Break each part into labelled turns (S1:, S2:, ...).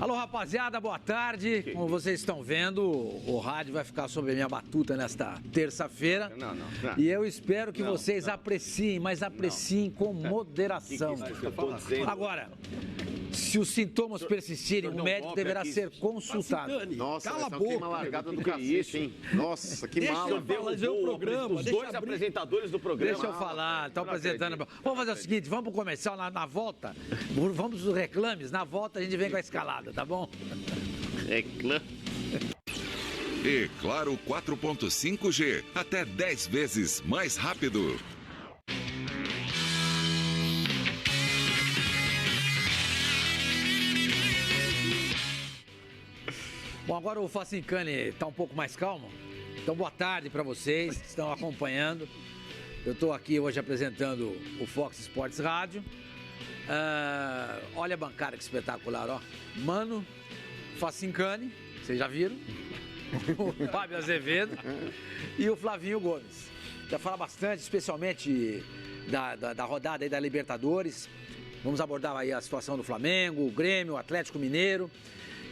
S1: Alô, rapaziada, boa tarde. Como vocês estão vendo, o rádio vai ficar sob a minha batuta nesta terça-feira.
S2: Não.
S1: E eu espero que vocês apreciem, mas apreciem com moderação. Agora, se os sintomas persistirem, o médico deverá ser consultado.
S3: Nossa,
S2: cala a
S3: essa
S2: boca.
S3: uma largada do cacete, hein? Nossa, que mala.
S2: Fazer o programa.
S4: Os dois apresentadores do programa.
S1: Deixa eu falar, estão apresentando. Vamos fazer o seguinte, vamos pro comercial na volta. Vamos pros reclames, na volta a gente vem com a escalada, tá bom?
S5: E Claro 4.5G, até 10 vezes mais rápido.
S1: Bom, agora o Facincani está um pouco mais calmo. Então, boa tarde para vocês que estão acompanhando. Eu estou aqui hoje apresentando o Fox Sports Rádio. Olha a bancada que espetacular, ó. Mano, Facincani, vocês já viram? O Fábio Azevedo e o Flavinho Gomes. Já falar bastante, especialmente da rodada aí da Libertadores. Vamos abordar aí a situação do Flamengo, o Grêmio, o Atlético Mineiro.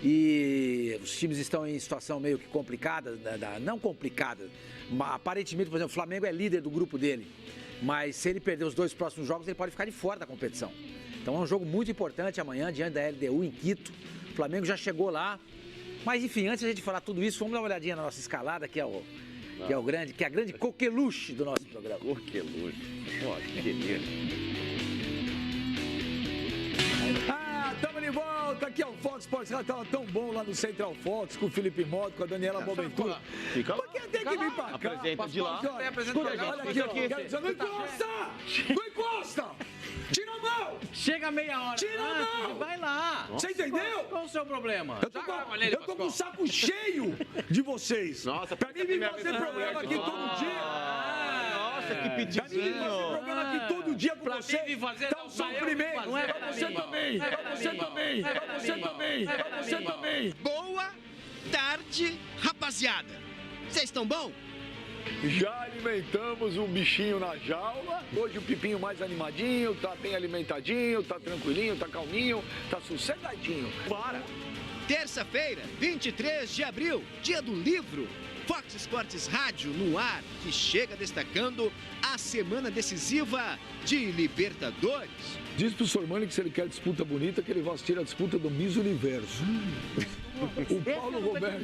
S1: E os times estão em situação meio que complicada, não complicada, mas aparentemente, por exemplo, o Flamengo é líder do grupo dele, mas se ele perder os 2 próximos jogos, ele pode ficar de fora da competição. Então é um jogo muito importante amanhã, diante da LDU em Quito. O Flamengo já chegou lá, mas enfim, antes de a gente falar tudo isso, vamos dar uma olhadinha na nossa escalada, que é a grande coqueluche do nosso programa.
S2: Coqueluche. Ó, que beleza.
S4: Tamo de volta, aqui é o Fox Sports Rádio, tava tão bom lá no Central Fox, com o Felipe Moto, com a Daniela Boaventura. Por que tem que vir pra cá?
S2: Apresenta de lá.
S4: Olha aqui, ó. Não encosta! Não encosta! Tira a mão!
S6: Chega meia hora.
S4: Tira a mão!
S6: Vai lá.
S4: Você entendeu?
S6: Qual o seu problema?
S4: Eu tô com o saco cheio de vocês.
S2: Nossa,
S4: pra mim vir fazer programa aqui todo dia.
S2: Nossa, que pedido.
S4: Pra mim vir fazer programa aqui todo dia com você.
S6: Pra mim vir fazer,
S4: tá um sofrimento.
S6: não é
S4: pra você também. Pra você também. Pra você também. Pra você também.
S7: Boa tarde, rapaziada. Vocês estão bom?
S4: Já alimentamos um bichinho na jaula. Hoje o Pipinho mais animadinho, tá bem alimentadinho, tá tranquilinho, tá calminho, tá sossegadinho. Para!
S7: Terça-feira, 23 de abril, dia do livro. Fox Sports Rádio no ar, que chega destacando a semana decisiva de Libertadores.
S4: Diz pro Sormani que se ele quer disputa bonita, que ele vai assistir a disputa do Miss Universo. O Paulo Roberto.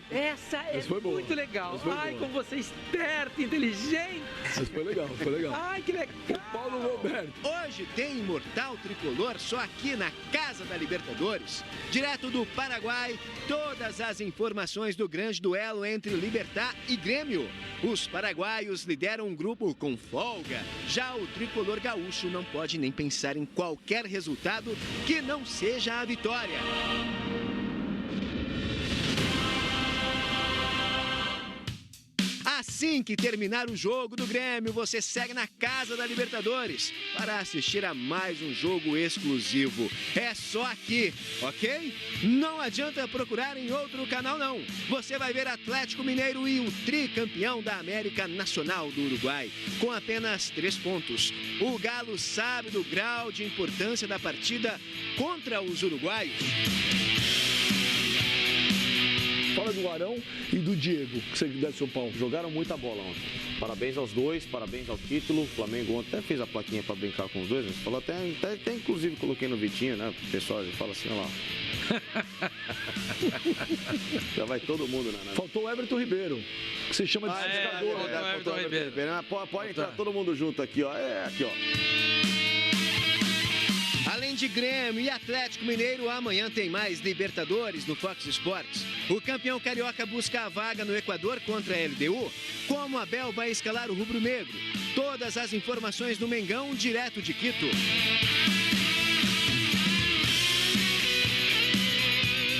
S6: Essa é muito legal. Ai, como você é esperto, inteligente.
S4: Isso foi legal, foi legal.
S6: Ai, que legal.
S4: O Paulo Roberto.
S7: Hoje tem Imortal Tricolor só aqui na Casa da Libertadores. Direto do Paraguai, todas as informações do grande duelo entre Libertad e Grêmio. Os paraguaios lideram um grupo com folga. Já o tricolor gaúcho não pode nem pensar em qualquer resultado que não seja a vitória. Assim que terminar o jogo do Grêmio, você segue na Casa da Libertadores para assistir a mais um jogo exclusivo. É só aqui, ok? Não adianta procurar em outro canal, não. Você vai ver Atlético Mineiro e o tricampeão da América Nacional do Uruguai, com apenas 3 pontos. O Galo sabe do grau de importância da partida contra os uruguaios.
S4: Fala do Arão e do Diego, que você dá seu pau.
S2: Jogaram muita bola ontem. Parabéns aos dois, parabéns ao título. O Flamengo ontem até fez a plaquinha pra brincar com os dois. Falou até inclusive coloquei no Vitinho, né? O pessoal fala assim, olha lá. Já vai todo mundo, né?
S4: Faltou o Everton Ribeiro, que você chama de ciscador.
S2: Faltou o Everton Ribeiro. Pode entrar todo mundo junto aqui, ó. Aqui, ó.
S7: Além de Grêmio e Atlético Mineiro, amanhã tem mais Libertadores no Fox Sports. O campeão carioca busca a vaga no Equador contra a LDU. Como Abel vai escalar o rubro-negro? Todas as informações do Mengão direto de Quito.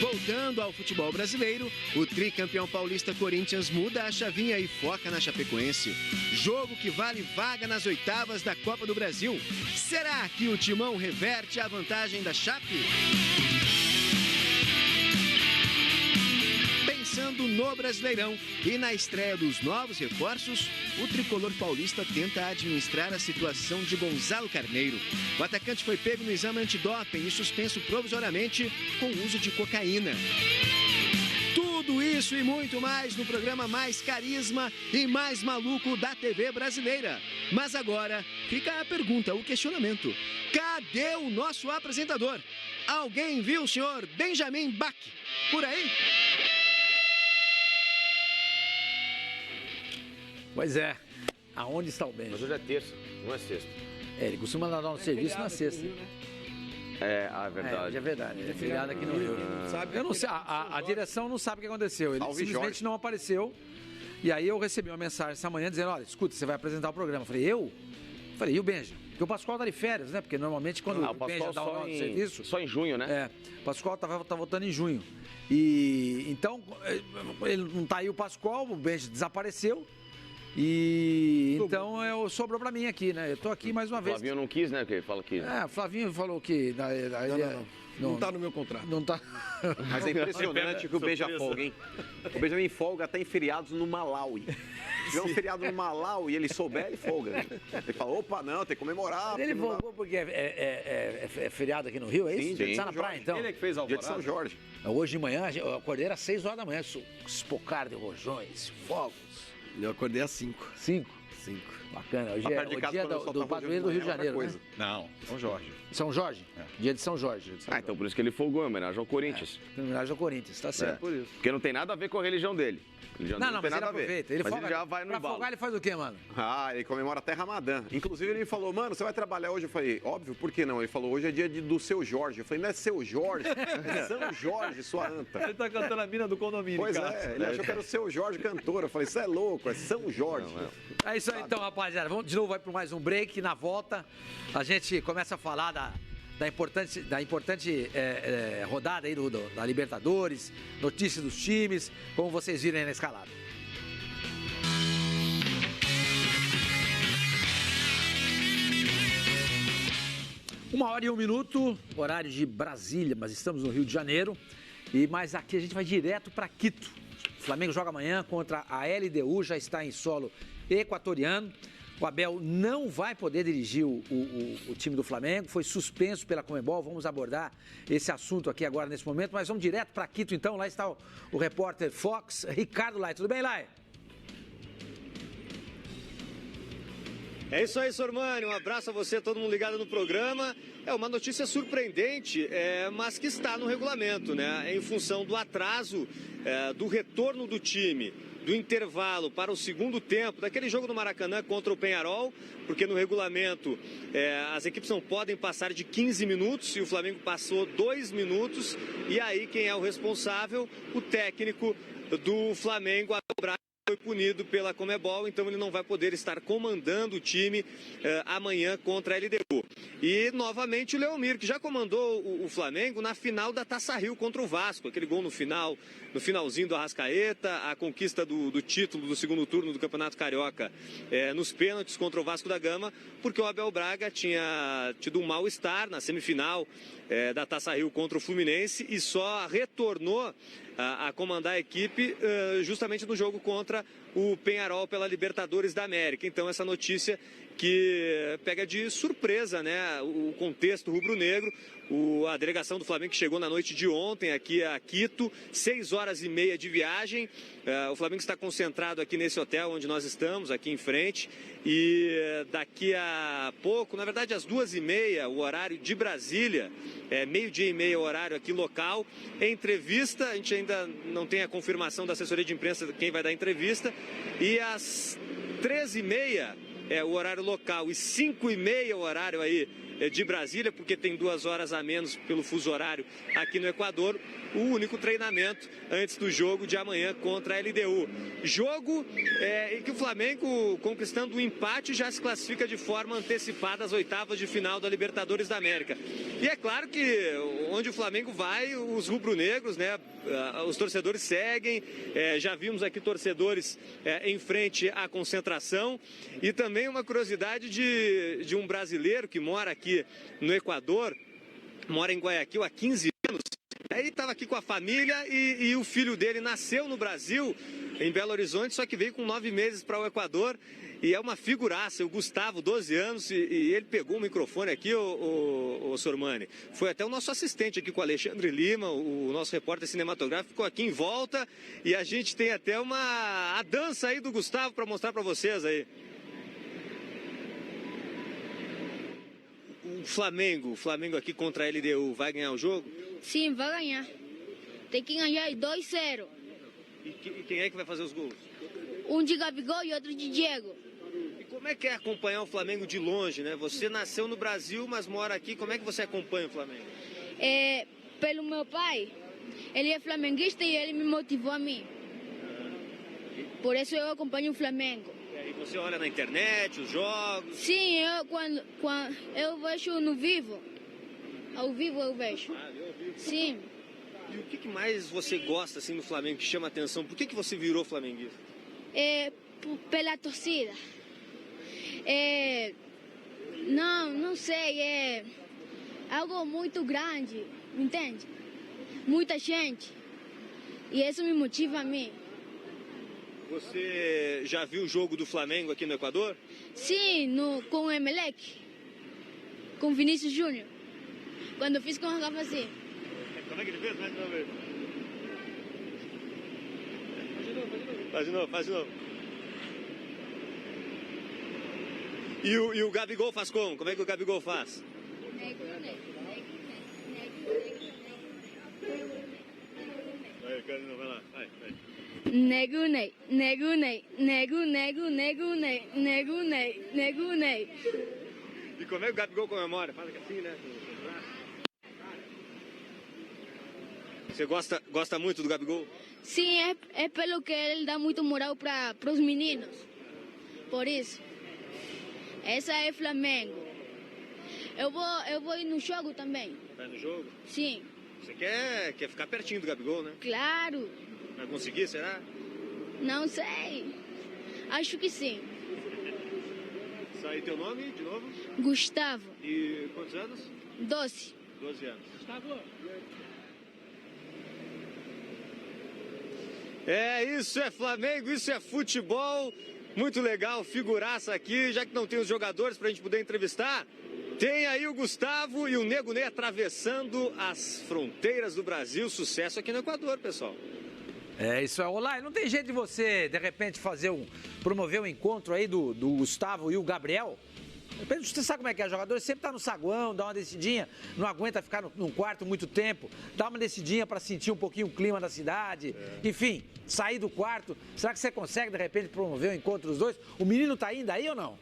S7: Voltando ao futebol brasileiro, o tricampeão paulista Corinthians muda a chavinha e foca na Chapecoense. Jogo que vale vaga nas oitavas da Copa do Brasil. Será que o Timão reverte a vantagem da Chape? Pensando no no Brasileirão. E na estreia dos novos reforços, o tricolor paulista tenta administrar a situação de Gonzalo Carneiro. O atacante foi pego no exame antidoping e suspenso provisoriamente com o uso de cocaína. Tudo isso e muito mais no programa mais carisma e mais maluco da TV brasileira. Mas agora fica a pergunta, o questionamento. Cadê o nosso apresentador? Alguém viu o senhor Benjamin Bach por aí?
S1: Pois é, aonde está o Benjamin?
S2: Mas hoje é terça, não é sexta.
S1: Ele costuma dar um serviço na sexta.
S2: É verdade.
S1: Hoje é verdade, é feriado aqui no Rio. Eu não sei, a direção não sabe o que aconteceu, ele simplesmente não apareceu. E aí eu recebi uma mensagem essa manhã dizendo, olha, escuta, você vai apresentar o programa. Eu falei, eu? Falei, e o Benja? Porque o Pascoal tá de férias, né? Porque normalmente quando o Benja dá o serviço...
S2: Só em junho, né?
S1: É, o Pascoal tá voltando em junho. E então, ele não tá aí o Pascoal, o Benja desapareceu. E então sobrou pra mim aqui, né? Eu tô aqui mais uma vez.
S2: O Flavinho não quis, né? Porque ele fala que...
S1: O Flavinho falou que...
S8: Não tá no meu contrato.
S1: Não tá.
S3: Mas é impressionante que o Benja folga, hein? O Benjamin folga até em feriados no Malawi. Se tiver um feriado no Malawi e ele souber, ele folga. Ele fala, opa, não, tem que comemorar.
S1: Ele folgou porque é feriado aqui no Rio, é isso?
S3: Sim,
S1: Ele tá na praia, então?
S8: Ele é que fez
S3: Dia de São Jorge.
S1: Hoje de manhã, eu acordei às 6 horas da manhã, espocar de rojões, fogos.
S8: Eu acordei às 5.
S1: 5?
S8: 5.
S1: Bacana. Hoje é o dia do padroeiro do Rio de Janeiro, né?
S8: Não, São Jorge.
S1: São Jorge? Dia de São Jorge.
S2: Então por isso que ele folgou, em homenagem ao Corinthians.
S1: Em homenagem ao Corinthians, tá certo.
S8: Por isso.
S2: Porque não tem nada a ver com a religião dele.
S1: Não,
S2: tem
S1: mas
S2: nada
S1: ele
S2: a ver.
S1: aproveita. Ele
S2: Mas
S1: folga,
S2: ele já vai no
S1: pra
S2: embalo.
S1: folgar ele faz o quê, mano?
S3: Ele comemora até Ramadã. Inclusive, ele me falou, mano, você vai trabalhar hoje? Eu falei, óbvio, por que não? Ele falou, hoje é dia do Seu Jorge. Eu falei, não é Seu Jorge, é São Jorge, sua anta.
S8: Ele tá cantando a mina do condomínio,
S3: Pois
S8: cara.
S3: ele achou que era o Seu Jorge cantor. Eu falei, isso é louco, é São Jorge.
S1: É isso aí então, rapaziada. Vamos de novo vai para mais um break. Na volta, a gente começa a falar da importante rodada aí da Libertadores, notícias dos times, como vocês viram aí na escalada. 1h e 1 minuto, horário de Brasília, mas estamos no Rio de Janeiro. Mas aqui a gente vai direto para Quito. O Flamengo joga amanhã contra a LDU, já está em solo equatoriano. O Abel não vai poder dirigir o time do Flamengo, foi suspenso pela Conmebol. Vamos abordar esse assunto aqui agora nesse momento, mas vamos direto para Quito então. Lá está o repórter Fox, Ricardo Lai. Tudo bem, Lai?
S9: É isso aí, Sormani. Um abraço a você, todo mundo ligado no programa. É uma notícia surpreendente, mas que está no regulamento, né? Em função do atraso do retorno do time, do intervalo para o segundo tempo, daquele jogo do Maracanã contra o Peñarol, porque no regulamento as equipes não podem passar de 15 minutos e o Flamengo passou 2 minutos. E aí quem é o responsável? O técnico do Flamengo, Abel Braga, foi punido pela Conmebol, então ele não vai poder estar comandando o time amanhã contra a LDU. E novamente o Leomir, que já comandou o Flamengo na final da Taça Rio contra o Vasco, aquele gol no finalzinho do Arrascaeta, a conquista do título do segundo turno do Campeonato Carioca nos pênaltis contra o Vasco da Gama, porque o Abel Braga tinha tido um mal-estar na semifinal da Taça Rio contra o Fluminense e só retornou a comandar a equipe justamente no jogo contra o Peñarol pela Libertadores da América. Então essa notícia que pega de surpresa, né, o contexto rubro-negro. A delegação do Flamengo que chegou na noite de ontem aqui a Quito, 6h30 de viagem. O Flamengo está concentrado aqui nesse hotel onde nós estamos, aqui em frente. E daqui a pouco, na verdade às 2h30, o horário de Brasília, 12h30 o horário aqui local, entrevista. A gente ainda não tem a confirmação da assessoria de imprensa de quem vai dar a entrevista. E às 13h30 o horário local e 5h30 o horário aí de Brasília, porque tem 2 horas a menos pelo fuso horário aqui no Equador, o único treinamento antes do jogo de amanhã contra a LDU. Jogo em que o Flamengo, conquistando o empate, já se classifica de forma antecipada às oitavas de final da Libertadores da América. E é claro que onde o Flamengo vai, os rubro-negros, né, os torcedores seguem, já vimos aqui torcedores em frente à concentração. E também uma curiosidade de um brasileiro que mora aqui no Equador, mora em Guayaquil há 15 anos, Aí estava aqui com a família e o filho dele nasceu no Brasil, em Belo Horizonte, só que veio com 9 meses para o Equador. E é uma figuraça, o Gustavo, 12 anos, e ele pegou o microfone aqui, o Sormani. Foi até o nosso assistente aqui com o Alexandre Lima, o nosso repórter cinematográfico, ficou aqui em volta. E a gente tem até a dança aí do Gustavo para mostrar para vocês aí. O Flamengo aqui contra a LDU, vai ganhar o jogo?
S10: Sim, vai ganhar. Tem que ganhar 2-0.
S9: E quem é que vai fazer os gols?
S10: Um de Gabigol e outro de Diego.
S9: E como é que é acompanhar o Flamengo de longe, né? Você nasceu no Brasil, mas mora aqui. Como é que você acompanha o Flamengo?
S10: Pelo meu pai. Ele é flamenguista e ele me motivou a mim. Por isso eu acompanho o Flamengo.
S9: E você olha na internet, os jogos?
S10: Sim, quando eu vejo no vivo. Ao vivo eu vejo.
S9: Ah, viu ao vivo?
S10: Sim.
S9: E o que mais você gosta assim no Flamengo, que chama a atenção? Por que você virou flamenguista?
S10: Pela torcida. Não sei, é algo muito grande, entende? Muita gente. E isso me motiva a mim.
S9: Você já viu o jogo do Flamengo aqui no Equador?
S10: Sim, com o Emelec. Com o Vinícius Júnior. Quando eu fiz com o Rafazi.
S9: Como é que ele fez? Mais uma vez. Faz de novo. E o Gabigol faz como? Como é que o Gabigol faz? Vai lá, vai.
S10: Negunei.
S9: E como é que o Gabigol comemora? Fala que assim, né? Você gosta muito do Gabigol?
S10: Sim, é pelo que ele dá muito moral para os meninos. Por isso. Essa é Flamengo. Eu vou ir no jogo também.
S9: Vai no jogo?
S10: Sim.
S9: Você quer ficar pertinho do Gabigol, né?
S10: Claro.
S9: Vai conseguir, será?
S10: Não sei. Acho que sim.
S9: Isso aí, teu nome de novo?
S10: Gustavo.
S9: E quantos anos?
S10: 12.
S9: 12 anos.
S6: Gustavo.
S9: Isso é Flamengo, isso é futebol. Muito legal, figuraça aqui, já que não tem os jogadores pra gente poder entrevistar. Tem aí o Gustavo e o Nego Ney atravessando as fronteiras do Brasil. Sucesso aqui no Equador, pessoal.
S1: Isso é. Olá, não tem jeito de você, de repente, promover um encontro aí do Gustavo e o Gabriel? De repente, você sabe como é que é, o jogador sempre tá no saguão, dá uma descidinha, não aguenta ficar num quarto muito tempo, dá uma descidinha para sentir um pouquinho o clima da cidade, enfim, sair do quarto. Será que você consegue, de repente, promover o encontro dos dois? O menino tá indo aí ou não?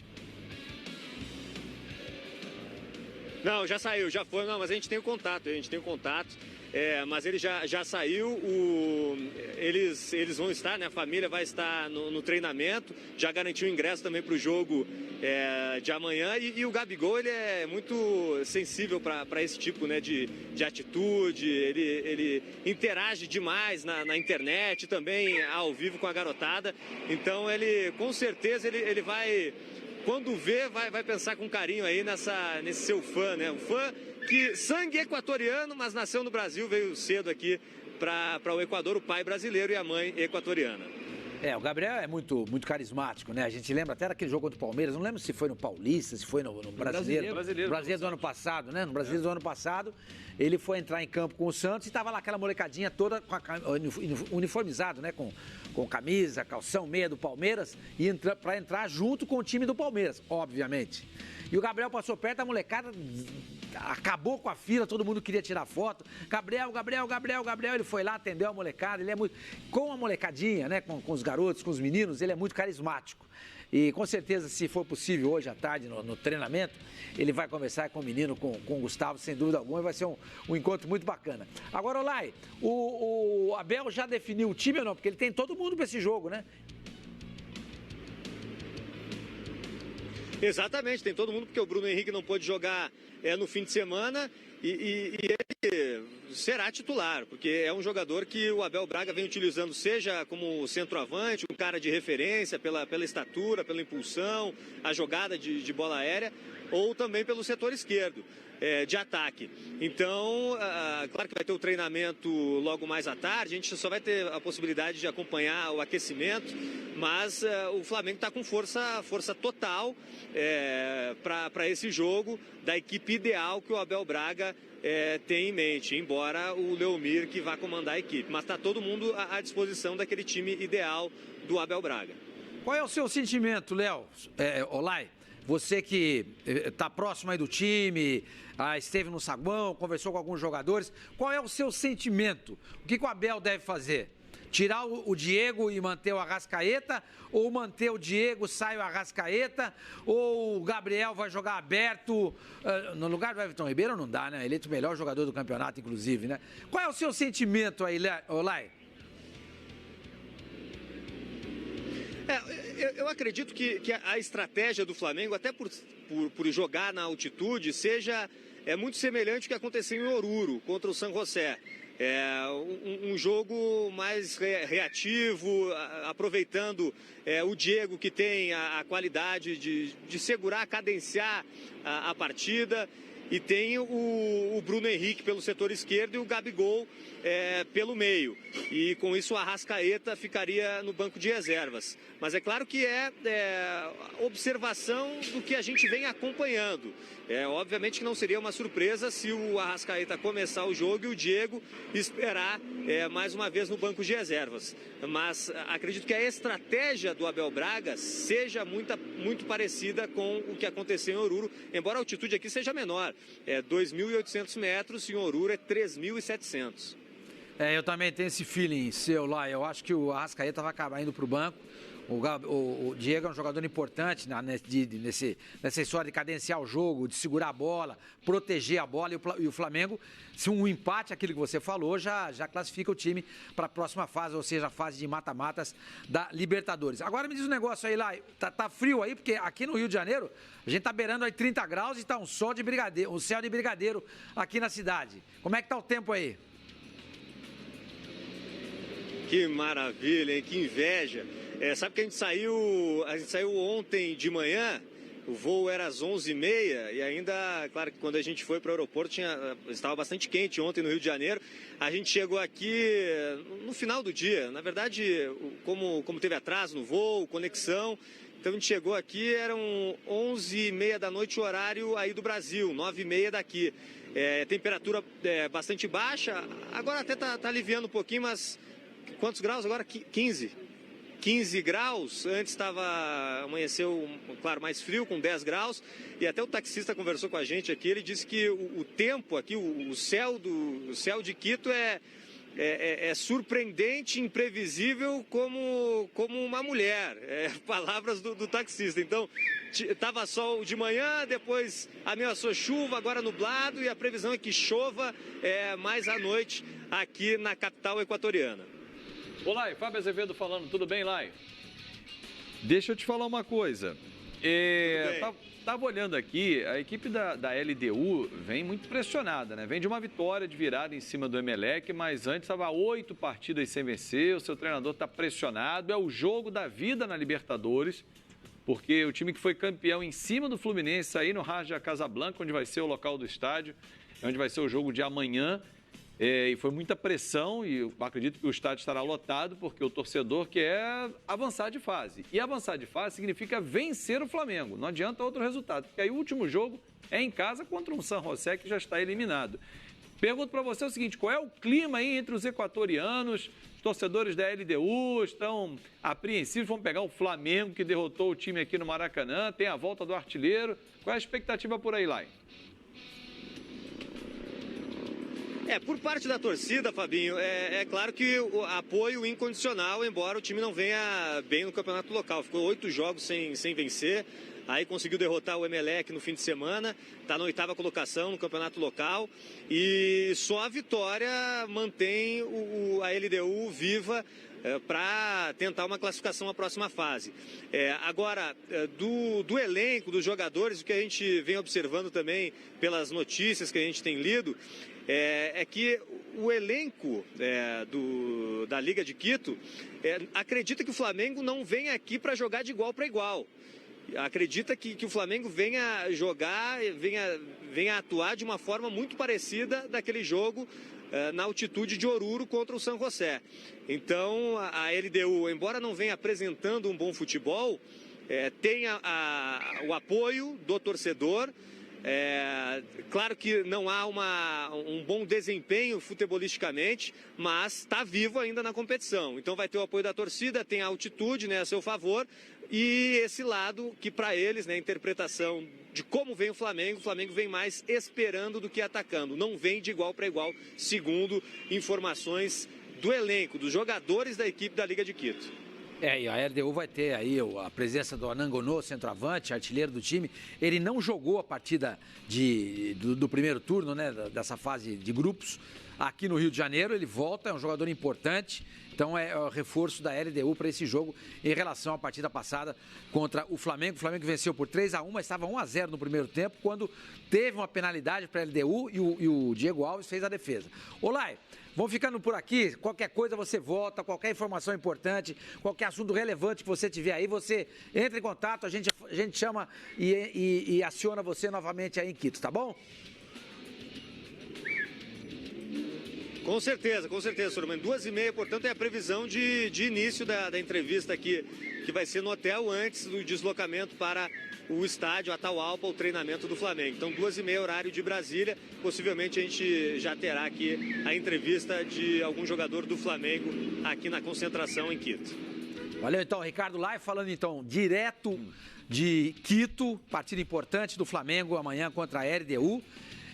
S9: Não, já saiu, já foi, não, mas a gente tem o contato, mas ele já saiu, eles vão estar, né, a família vai estar no treinamento, já garantiu o ingresso também para o jogo de amanhã, e o Gabigol, ele é muito sensível para esse tipo, né, de atitude, ele interage demais na internet, também ao vivo com a garotada, então ele, com certeza, ele vai... Quando vê, vai pensar com carinho aí nesse seu fã, né? Um fã que sangue equatoriano, mas nasceu no Brasil, veio cedo aqui para o Equador, o pai brasileiro e a mãe equatoriana.
S1: O Gabriel é muito carismático, né? A gente lembra até daquele jogo contra o Palmeiras, não lembro se foi no Paulista, se foi no Brasileiro. Brasileiro do ano passado, né? No Brasileiro do ano passado, ele foi entrar em campo com o Santos e tava lá aquela molecadinha toda uniformizado, né? Com camisa, calção, meia do Palmeiras, e para entrar junto com o time do Palmeiras, obviamente. E o Gabriel passou perto, a molecada acabou com a fila, todo mundo queria tirar foto. Gabriel, ele foi lá, atendeu a molecada, ele é muito... Com a molecadinha, né, com os garotos, com os meninos, ele é muito carismático. E com certeza, se for possível, hoje à tarde, no treinamento, ele vai conversar com o menino, com o Gustavo, sem dúvida alguma, e vai ser um encontro muito bacana. Agora, Olay, o Abel já definiu o time ou não? Porque ele tem todo mundo para esse jogo, né?
S9: Exatamente, tem todo mundo, porque o Bruno Henrique não pôde jogar no fim de semana e ele será titular, porque é um jogador que o Abel Braga vem utilizando, seja como centroavante, um cara de referência pela estatura, pela impulsão, a jogada de bola aérea, ou também pelo setor esquerdo. De ataque. Então, claro que vai ter o treinamento logo mais à tarde, a gente só vai ter a possibilidade de acompanhar o aquecimento, mas o Flamengo está com força total para esse jogo, da equipe ideal que o Abel Braga tem em mente, embora o Leomir que vá comandar a equipe. Mas está todo mundo à disposição daquele time ideal do Abel Braga.
S1: Qual é o seu sentimento, Léo? Olay? Você que está próximo aí do time, esteve no saguão, conversou com alguns jogadores. Qual é o seu sentimento? O que o Abel deve fazer? Tirar o Diego e manter o Arrascaeta? Ou manter o Diego, sai o Arrascaeta? Ou o Gabriel vai jogar aberto? No lugar do Everton Ribeiro não dá, né? Eleito o melhor jogador do campeonato, inclusive, né? Qual é o seu sentimento aí, Olay?
S9: Eu acredito que a estratégia do Flamengo, até por jogar na altitude, seja muito semelhante ao que aconteceu em Oruro contra o San José. Um jogo mais reativo, aproveitando o Diego, que tem a qualidade de segurar, cadenciar a partida. E tem o Bruno Henrique pelo setor esquerdo e o Gabigol pelo meio. E com isso o Arrascaeta ficaria no banco de reservas. Mas é claro que observação do que a gente vem acompanhando. Obviamente que não seria uma surpresa se o Arrascaeta começar o jogo e o Diego esperar mais uma vez no banco de reservas. Mas acredito que a estratégia do Abel Braga seja muito parecida com o que aconteceu em Oruro, embora a altitude aqui seja menor. 2.800 metros, em Oruro é 3.700.
S1: Eu também tenho esse feeling seu lá. Eu acho que o Arrascaeta vai acabar indo para o banco. O Diego é um jogador importante nessa história de cadenciar o jogo, de segurar a bola, proteger a bola. E o Flamengo, se um empate, aquilo que você falou, já classifica o time para a próxima fase, ou seja, a fase de mata-matas da Libertadores. Agora me diz um negócio aí lá, tá frio aí, porque aqui no Rio de Janeiro a gente tá beirando aí 30 graus e tá um céu de brigadeiro aqui na cidade. Como é que tá o tempo aí?
S9: Que maravilha, hein? Que inveja. Sabe que a gente saiu ontem de manhã, o voo era às 11h30 e ainda, claro que quando a gente foi para o aeroporto estava bastante quente ontem no Rio de Janeiro. A gente chegou aqui no final do dia, na verdade, como teve atraso no voo, conexão, então a gente chegou aqui, eram 11h30 da noite, o horário aí do Brasil, 9h30 daqui. Temperatura bastante baixa, agora até tá aliviando um pouquinho, mas quantos graus agora? 15 graus, antes amanheceu, claro, mais frio, com 10 graus, e até o taxista conversou com a gente aqui, ele disse que o tempo aqui, o céu de Quito é surpreendente, imprevisível como uma mulher, palavras do taxista. Então, estava sol de manhã, depois ameaçou chuva, agora nublado, e a previsão é que chova mais à noite aqui na capital equatoriana.
S11: Olá, Fábio Azevedo falando, tudo bem, Lai? Deixa eu te falar uma coisa. Estava olhando aqui, a equipe da LDU vem muito pressionada, né? Vem de uma vitória de virada em cima do Emelec, mas antes estava 8 partidas sem vencer, o seu treinador está pressionado, é o jogo da vida na Libertadores, porque o time que foi campeão em cima do Fluminense, aí no Raja Casablanca, onde vai ser o local do estádio, onde vai ser o jogo de amanhã. E foi muita pressão e eu acredito que o estádio estará lotado porque o torcedor quer avançar de fase. E avançar de fase significa vencer o Flamengo. Não adianta outro resultado, porque aí o último jogo é em casa contra um San José que já está eliminado. Pergunto para você o seguinte, qual é o clima aí entre os equatorianos? Os torcedores da LDU estão apreensivos, vão pegar o Flamengo que derrotou o time aqui no Maracanã, tem a volta do artilheiro. Qual é a expectativa por aí, Lai?
S9: Por parte da torcida, Fabinho, é claro que o apoio incondicional, embora o time não venha bem no campeonato local. Ficou 8 jogos sem vencer, aí conseguiu derrotar o Emelec no fim de semana, está na 8ª colocação no campeonato local e só a vitória mantém a LDU viva para tentar uma classificação à próxima fase. Agora, do elenco, dos jogadores, o que a gente vem observando também pelas notícias que a gente tem lido, é que o elenco da Liga de Quito acredita que o Flamengo não vem aqui para jogar de igual para igual. Acredita que o Flamengo venha jogar, venha atuar de uma forma muito parecida daquele jogo na altitude de Oruro contra o San José. Então, a LDU, embora não venha apresentando um bom futebol, tem o apoio do torcedor. Claro que não há um bom desempenho futebolisticamente, mas está vivo ainda na competição. Então vai ter o apoio da torcida, tem a altitude, né, a seu favor, e esse lado que para eles, né, a interpretação de como vem o Flamengo vem mais esperando do que atacando. Não vem de igual para igual, segundo informações do elenco, dos jogadores da equipe da Liga de Quito.
S1: E a LDU vai ter aí a presença do Anangonô, centroavante, artilheiro do time. Ele não jogou a partida do primeiro turno, né, dessa fase de grupos, aqui no Rio de Janeiro. Ele volta, é um jogador importante. Então é o reforço da LDU para esse jogo em relação à partida passada contra o Flamengo. O Flamengo venceu por 3-1, mas estava 1-0 no primeiro tempo, quando teve uma penalidade para a LDU e o Diego Alves fez a defesa. Olá, vamos ficando por aqui. Qualquer coisa você volta, qualquer informação importante, qualquer assunto relevante que você tiver aí, você entra em contato, a gente chama e aciona você novamente aí em Quito, tá bom?
S9: Com certeza, Sormani. 2h30, portanto, é a previsão de início da entrevista aqui, que vai ser no hotel antes do deslocamento para o estádio Atahualpa, o treinamento do Flamengo. Então, 2h30, horário de Brasília. Possivelmente a gente já terá aqui a entrevista de algum jogador do Flamengo aqui na concentração em Quito.
S1: Valeu, então, Ricardo Lai, falando então direto de Quito, partida importante do Flamengo amanhã contra a LDU.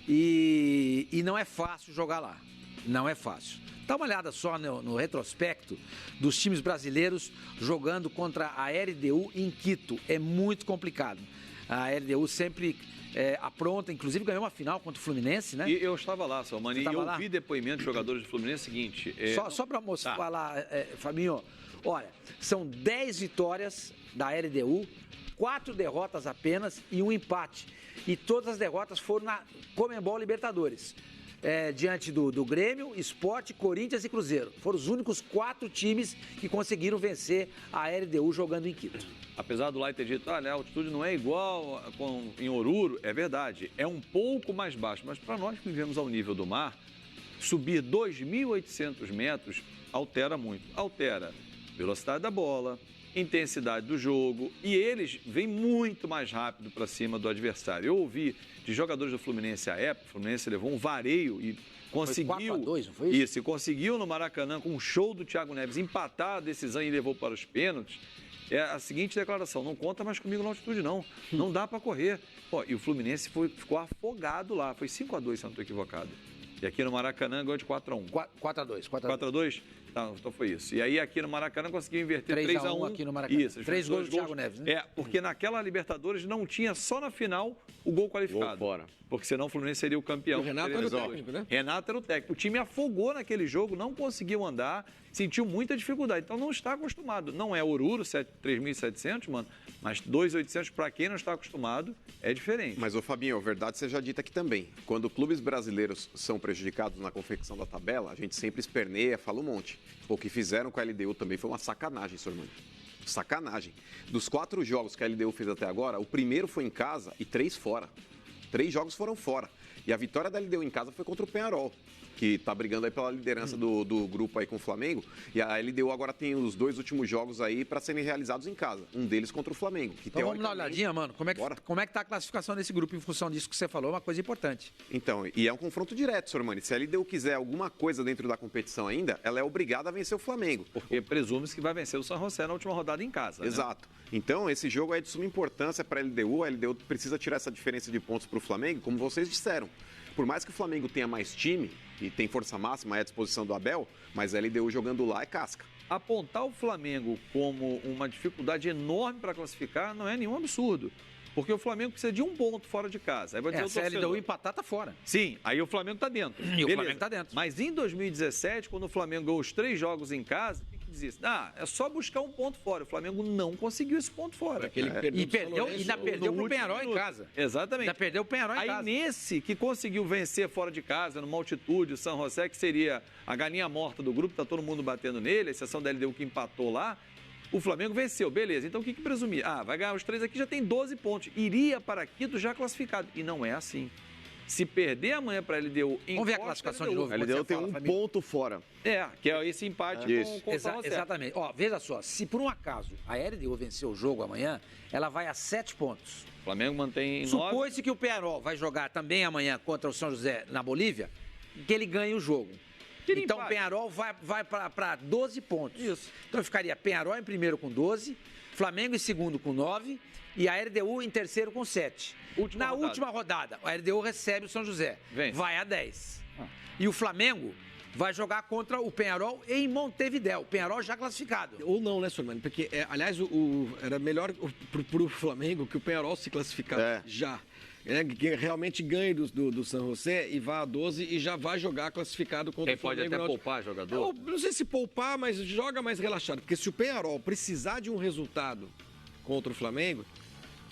S1: E não é fácil jogar lá. Não é fácil. Dá uma olhada só no retrospecto dos times brasileiros jogando contra a LDU em Quito. É muito complicado. A LDU sempre apronta, inclusive ganhou uma final contra o Fluminense, né?
S11: E eu estava lá, Salmani, e eu vi depoimento de jogadores do Fluminense seguinte...
S1: Só para falar, Fabinho, olha, são 10 vitórias da LDU, 4 derrotas apenas e um empate. E todas as derrotas foram na Conmebol Libertadores. Diante do Grêmio, Sport, Corinthians e Cruzeiro. Foram os únicos 4 times que conseguiram vencer a LDU jogando em Quito.
S11: Apesar do Lai ter dito, a altitude não é igual em Oruro, é verdade, é um pouco mais baixo, mas para nós que vivemos ao nível do mar, subir 2.800 metros altera muito. Altera velocidade da bola, intensidade do jogo, e eles vêm muito mais rápido para cima do adversário. Eu ouvi de jogadores do Fluminense à época, o Fluminense levou um vareio e conseguiu...
S1: Foi 4-2, não foi isso?
S11: Isso, e conseguiu no Maracanã, com um show do Thiago Neves, empatar a decisão e levou para os pênaltis. É a seguinte declaração: não conta mais comigo na altitude, não. Não dá para correr. E o Fluminense ficou afogado lá. Foi 5-2, se eu não estou equivocado. E aqui no Maracanã ganhou de 4-1.
S1: 4-2.
S11: 4-2? Tá, então foi isso. E aí aqui no Maracanã conseguiu inverter
S1: 3-1 aqui no Maracanã.
S11: Isso.
S1: 3 gols do Thiago Neves, né?
S11: Porque naquela Libertadores não tinha só na final o gol qualificado.
S2: Gol fora.
S11: Porque senão o Fluminense seria o campeão.
S8: O Renato era o técnico, né?
S11: Renato era o técnico. O time afogou naquele jogo, não conseguiu andar, sentiu muita dificuldade. Então não está acostumado. Não é Oruro, 3.700, mano, mas 2.800 para quem não está acostumado é diferente.
S3: Mas, ô Fabinho, a verdade seja dita aqui também. Quando clubes brasileiros são prejudicados na confecção da tabela, a gente sempre esperneia, fala um monte. O que fizeram com a LDU também foi uma sacanagem, Sormani. Sacanagem. Dos 4 jogos que a LDU fez até agora, o primeiro foi em casa e 3 fora. 3 jogos foram fora. E a vitória da LDU em casa foi contra o Peñarol, que está brigando aí pela liderança do grupo aí com o Flamengo. E a LDU agora tem os 2 últimos jogos aí para serem realizados em casa. Um deles contra o Flamengo. Que
S1: então vamos dar uma olhadinha, mano. Como é que tá a classificação desse grupo em função disso que você falou? É uma coisa importante.
S3: Então, e é um confronto direto, Sormani. Se a LDU quiser alguma coisa dentro da competição ainda, ela é obrigada a vencer o Flamengo.
S11: Porque presume-se que vai vencer o San José na última rodada em casa.
S3: Exato. Né? Então, esse jogo é de suma importância para a LDU. A LDU precisa tirar essa diferença de pontos para o Flamengo, como vocês disseram. Por mais que o Flamengo tenha mais time e tem força máxima à disposição do Abel, mas a LDU jogando lá é casca.
S11: Apontar o Flamengo como uma dificuldade enorme para classificar não é nenhum absurdo. Porque o Flamengo precisa de um ponto fora de casa. Aí vai dizer
S1: se a LDU empatar, tá fora.
S11: Sim, aí o Flamengo tá dentro.
S1: E o Flamengo tá dentro.
S11: Mas em 2017, quando o Flamengo ganhou os 3 jogos em casa, tem que dizia, é só buscar um ponto fora. O Flamengo não conseguiu esse ponto fora.
S1: Ainda perdeu pro Penharol em casa.
S11: Exatamente.
S1: Ainda perdeu o Penharol em casa.
S11: Aí nesse que conseguiu vencer fora de casa, numa altitude, o San José, que seria a galinha morta do grupo, tá todo mundo batendo nele, a exceção da LDU que empatou lá, o Flamengo venceu, beleza. Então o que presumir? Vai ganhar os 3 aqui, já tem 12 pontos. Iria para Quito já classificado. E não é assim. Se perder amanhã para a LDU...
S1: Vamos ver a classificação de novo.
S2: A LDU tem um ponto fora.
S11: Que é esse empate com o San José.
S1: Exatamente. Veja só, se por um acaso a LDU vencer o jogo amanhã, ela vai a 7 pontos.
S11: O Flamengo mantém 9.
S1: Supõe-se que o Penharol vai jogar também amanhã contra o São José na Bolívia, que ele ganhe o jogo. Então o Penharol vai para 12 pontos.
S11: Isso.
S1: Então ficaria Penharol em primeiro com 12, Flamengo em segundo com 9 e a LDU em terceiro com 7. Última rodada, a LDU recebe o São José. Vai a 10. E o Flamengo vai jogar contra o Penharol em Montevidéu. O Penharol já classificado.
S8: Ou não, né, Sormani? Porque, aliás, era melhor pro Flamengo que o Penharol se classificasse já. Que realmente ganhe do San José e vá a 12 e já vai jogar classificado contra o Flamengo.
S11: Pode até poupar jogador?
S8: Eu não sei se poupar, mas joga mais relaxado. Porque se o Penharol precisar de um resultado contra o Flamengo...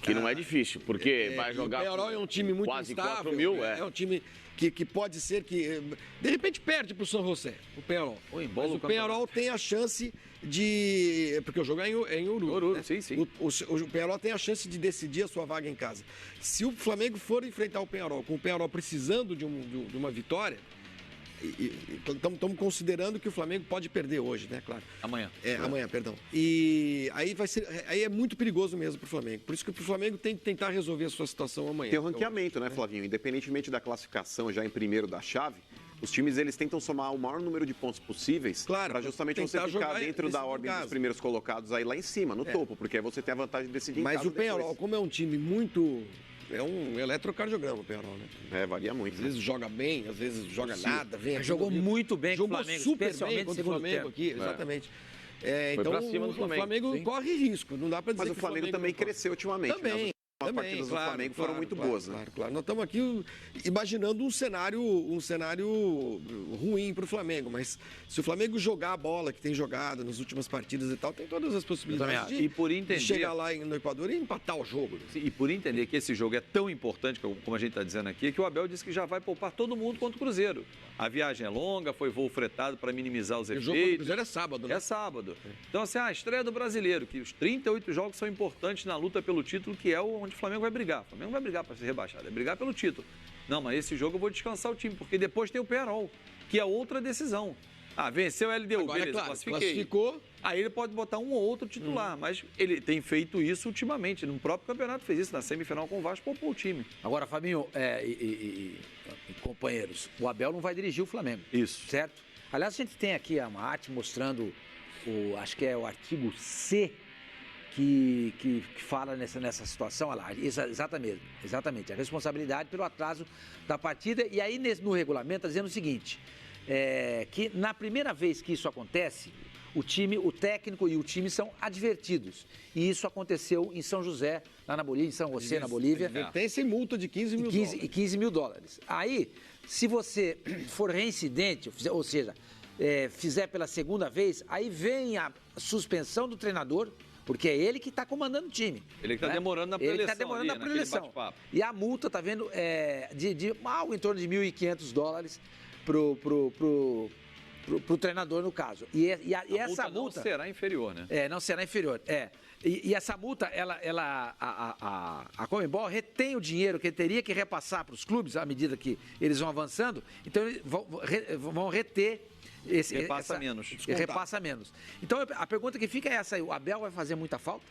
S2: Que não é difícil, porque vai jogar...
S8: O Penharol é um time muito
S2: quase
S8: instável.
S2: 4 mil,
S8: É um time que pode ser que... De repente perde pro San José, o Penharol. Mas o Penharol tem a chance de... Porque o jogo é em Oruro. Né?
S11: Sim.
S8: O Penharol tem a chance de decidir a sua vaga em casa. Se o Flamengo for enfrentar o Penharol, com o Penharol precisando de uma vitória... Estamos considerando que o Flamengo pode perder hoje, né? Claro.
S11: Amanhã.
S8: Amanhã, perdão. E aí é muito perigoso mesmo pro Flamengo. Por isso que o Flamengo tem que tentar resolver a sua situação amanhã.
S3: Tem o ranqueamento, né, Flavinho? Independentemente da classificação já em primeiro da chave, os times eles tentam somar o maior número de pontos possíveis para justamente você ficar dentro da ordem dos primeiros colocados aí lá em cima, no topo, porque aí você tem a vantagem de decidir em casa.
S8: Mas o Penharol, como é um time muito... É um eletrocardiograma o Penharol, né?
S3: Varia muito.
S8: Às vezes joga bem, às vezes joga nada.
S1: Jogou muito bem com o Flamengo,
S8: super
S1: especialmente
S8: bem contra o Flamengo aqui, exatamente. Então
S2: pra cima do
S8: o Flamengo corre risco, não dá para dizer
S3: que o Flamengo também cresceu ultimamente.
S8: Também.
S3: As partidas do Flamengo foram muito boas, né?
S8: Claro. Nós estamos aqui imaginando um cenário ruim para o Flamengo, mas se o Flamengo jogar a bola que tem jogado nas últimas partidas e tal, tem todas as possibilidades de chegar lá no Equador e empatar o jogo.
S11: E por entender que esse jogo é tão importante, como a gente está dizendo aqui, que o Abel disse que já vai poupar todo mundo contra o Cruzeiro. A viagem é longa, foi voo fretado para minimizar os efeitos.
S8: O jogo do Cruzeiro é sábado, né?
S11: É sábado. Então, assim, a estreia do Brasileiro, que os 38 jogos são importantes na luta pelo título, que é onde o Flamengo vai brigar. O Flamengo vai brigar para ser rebaixado, é brigar pelo título. Não, mas esse jogo eu vou descansar o time, porque depois tem o Penharol, que é outra decisão. Venceu o LDU,
S8: agora,
S11: beleza,
S8: claro,
S11: classifiquei.
S8: Classificou.
S11: Aí ele pode botar um ou outro titular, mas ele tem feito isso ultimamente. No próprio campeonato fez isso, na semifinal com o Vasco, poupou o time.
S1: Agora, Fabinho e companheiros, o Abel não vai dirigir o Flamengo.
S11: Isso.
S1: Certo? Aliás, a gente tem aqui a arte mostrando, acho que é o artigo C, que fala nessa situação, olha lá, exatamente, a responsabilidade pelo atraso da partida. E aí no regulamento está dizendo o seguinte, que na primeira vez que isso acontece, o técnico e o time são advertidos. E isso aconteceu em São José, lá na Bolívia, em São José, na Bolívia.
S8: Advertência e multa de 15 mil dólares.
S1: E 15 mil dólares. Aí, se você for reincidente, ou seja, fizer pela segunda vez, aí vem a suspensão do treinador, porque é ele que está comandando o time.
S11: Ele que está demorando na preleção.
S1: Ele está demorando na preleção. E a multa, está vendo, de algo em torno de 1.500 dólares pro treinador, no caso. E essa multa
S11: não será inferior, né?
S1: Não será inferior, E essa multa, a Conmebol retém o dinheiro que ele teria que repassar para os clubes à medida que eles vão avançando. Então, eles vão reter... Repassa menos. Então, a pergunta que fica é essa aí. O Abel vai fazer muita falta?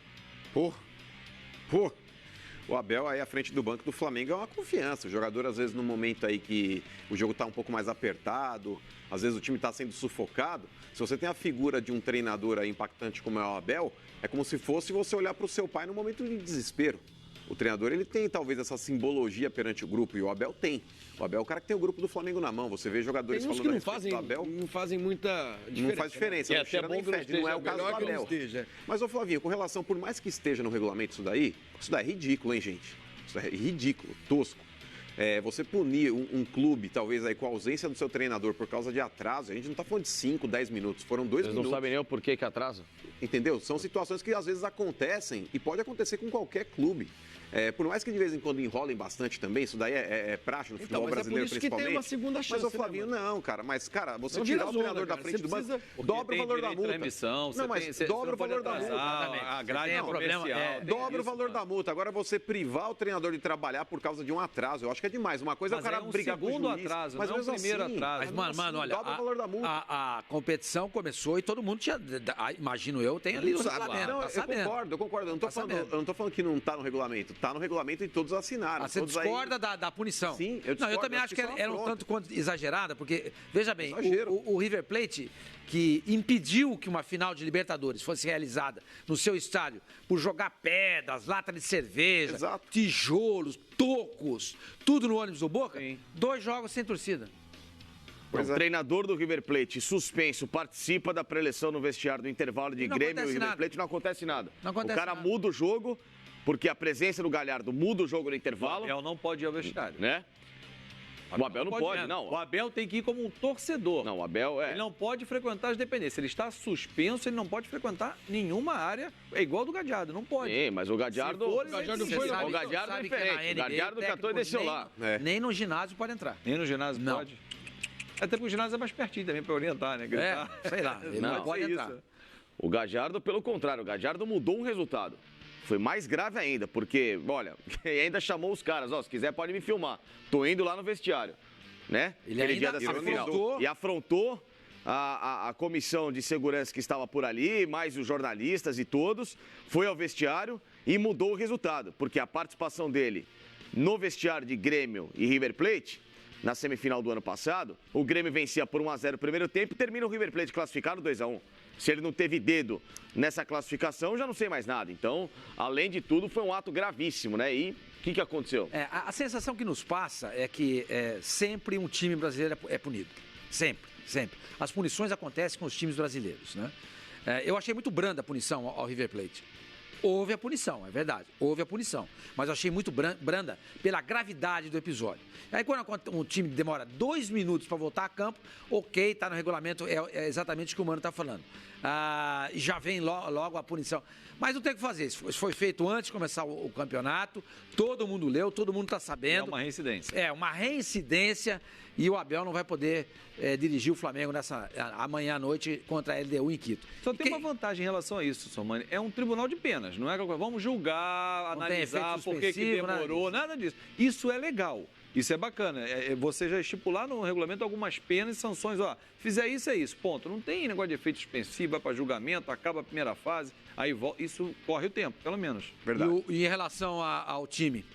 S3: O Abel aí à frente do banco do Flamengo é uma confiança. O jogador, às vezes, no momento aí que o jogo está um pouco mais apertado, às vezes o time está sendo sufocado, se você tem a figura de um treinador aí impactante como é o Abel, é como se fosse você olhar para o seu pai no momento de desespero. O treinador, ele tem talvez essa simbologia perante o grupo, e o Abel tem. O Abel é o cara que tem o grupo do Flamengo na mão. Você vê jogadores falando
S8: que do Abel. Não fazem muita diferença.
S3: Não faz diferença.
S8: É até bom que
S3: não é o caso do Abel. Mas, ô Flavinho, com relação, por mais que esteja no regulamento isso daí é ridículo, hein, gente? Isso é ridículo, tosco. Você punir um clube, talvez aí com a ausência do seu treinador por causa de atraso, a gente não está falando de 5, 10 minutos, foram 2 minutos.
S2: Vocês não sabem nem o porquê que atrasa?
S3: Entendeu? São situações que às vezes acontecem e pode acontecer com qualquer clube. Por mais que de vez em quando enrolem bastante também, isso daí é praxe no futebol brasileiro, principalmente.
S8: Que tem uma segunda chance,
S3: mas o Flavinho, não, cara. Mas, cara, você
S8: não
S3: tirar o treinador da frente do banco, dobra o valor da multa.
S11: Não,
S3: mas dobra o valor da multa.
S11: A grade comercial.
S3: Dobra o valor da multa. Agora, você privar o treinador de trabalhar por causa de um atraso, eu acho que é demais. Uma coisa é o cara brigar com o juiz.
S11: Atraso,
S3: mas
S11: não é o primeiro atraso.
S1: Mas, mano, olha,
S3: dobra o valor da multa.
S1: A competição começou e todo mundo tinha, imagino eu, tem ali o regulamento.
S3: Não, eu concordo. Eu não tô falando que não tá no regulamento. Tá no regulamento e todos assinaram.
S1: Você discorda da punição?
S3: Sim, eu discordo.
S1: Não, eu também acho que era um tanto quanto exagerada, porque, veja bem, o River Plate, que impediu que uma final de Libertadores fosse realizada no seu estádio por jogar pedras, lata de cerveja, tijolos, tocos, tudo no ônibus do Boca, 2 jogos sem torcida.
S2: O treinador do River Plate, suspenso, participa da preleção no vestiário do intervalo de Grêmio e River Plate, não acontece nada. O cara muda o jogo, porque a presença do Galhardo muda o jogo no intervalo.
S11: O Abel não pode ir ao vestiário.
S2: Né? O Abel não pode, não.
S11: O Abel tem que ir como um torcedor.
S2: Não, o Abel
S11: Ele não pode frequentar as dependências. Ele está suspenso, ele não pode frequentar nenhuma área. É igual ao do Gadiardo, não pode.
S2: Sim, mas o Gadiardo...
S11: O Gadiardo
S2: foi lá. O Gadiardo é diferente. O Gadiardo catou e desceu lá.
S1: Nem no ginásio pode entrar.
S11: Nem no ginásio pode? Até porque o ginásio é mais pertinho também para orientar, né?
S1: Sei lá, ele não pode entrar.
S2: O Gadiardo, pelo contrário, o Gadiardo mudou um resultado. Foi mais grave ainda, porque, olha, ainda chamou os caras, se quiser pode me filmar. Tô indo lá no vestiário, né?
S1: Ele ainda
S2: afrontou. E afrontou a comissão de segurança que estava por ali, mais os jornalistas e todos, foi ao vestiário e mudou o resultado, porque a participação dele no vestiário de Grêmio e River Plate, na semifinal do ano passado, o Grêmio vencia por 1-0 no primeiro tempo e termina o River Plate classificado 2-1. Se ele não teve dedo nessa classificação, já não sei mais nada. Então, além de tudo, foi um ato gravíssimo, né? E o que aconteceu?
S1: A sensação que nos passa é que sempre um time brasileiro é punido. Sempre. As punições acontecem com os times brasileiros, né? Eu achei muito branda a punição ao River Plate. Houve a punição, é verdade, houve a punição. Mas eu achei muito branda pela gravidade do episódio. Aí quando um time demora 2 minutos para voltar a campo, ok, está no regulamento, é exatamente o que o Mano está falando. E já vem logo a punição. Mas não tem o que fazer, isso foi feito antes de começar o campeonato, todo mundo leu, todo mundo está sabendo.
S11: É uma reincidência.
S1: É, uma reincidência e o Abel não vai poder dirigir o Flamengo amanhã à noite contra a LDU em Quito.
S11: Só tem uma vantagem em relação a isso, Somani. É um tribunal de penas, não é que vamos julgar,
S1: não
S11: analisar por que demorou, nada disso. Isso é legal. Isso é bacana. Você já estipular no regulamento algumas penas e sanções. Fizer isso, é isso. Ponto. Não tem negócio de efeito suspensivo, vai para julgamento, acaba a primeira fase, aí volta. Isso corre o tempo, pelo menos.
S3: Verdade.
S1: E em relação ao time,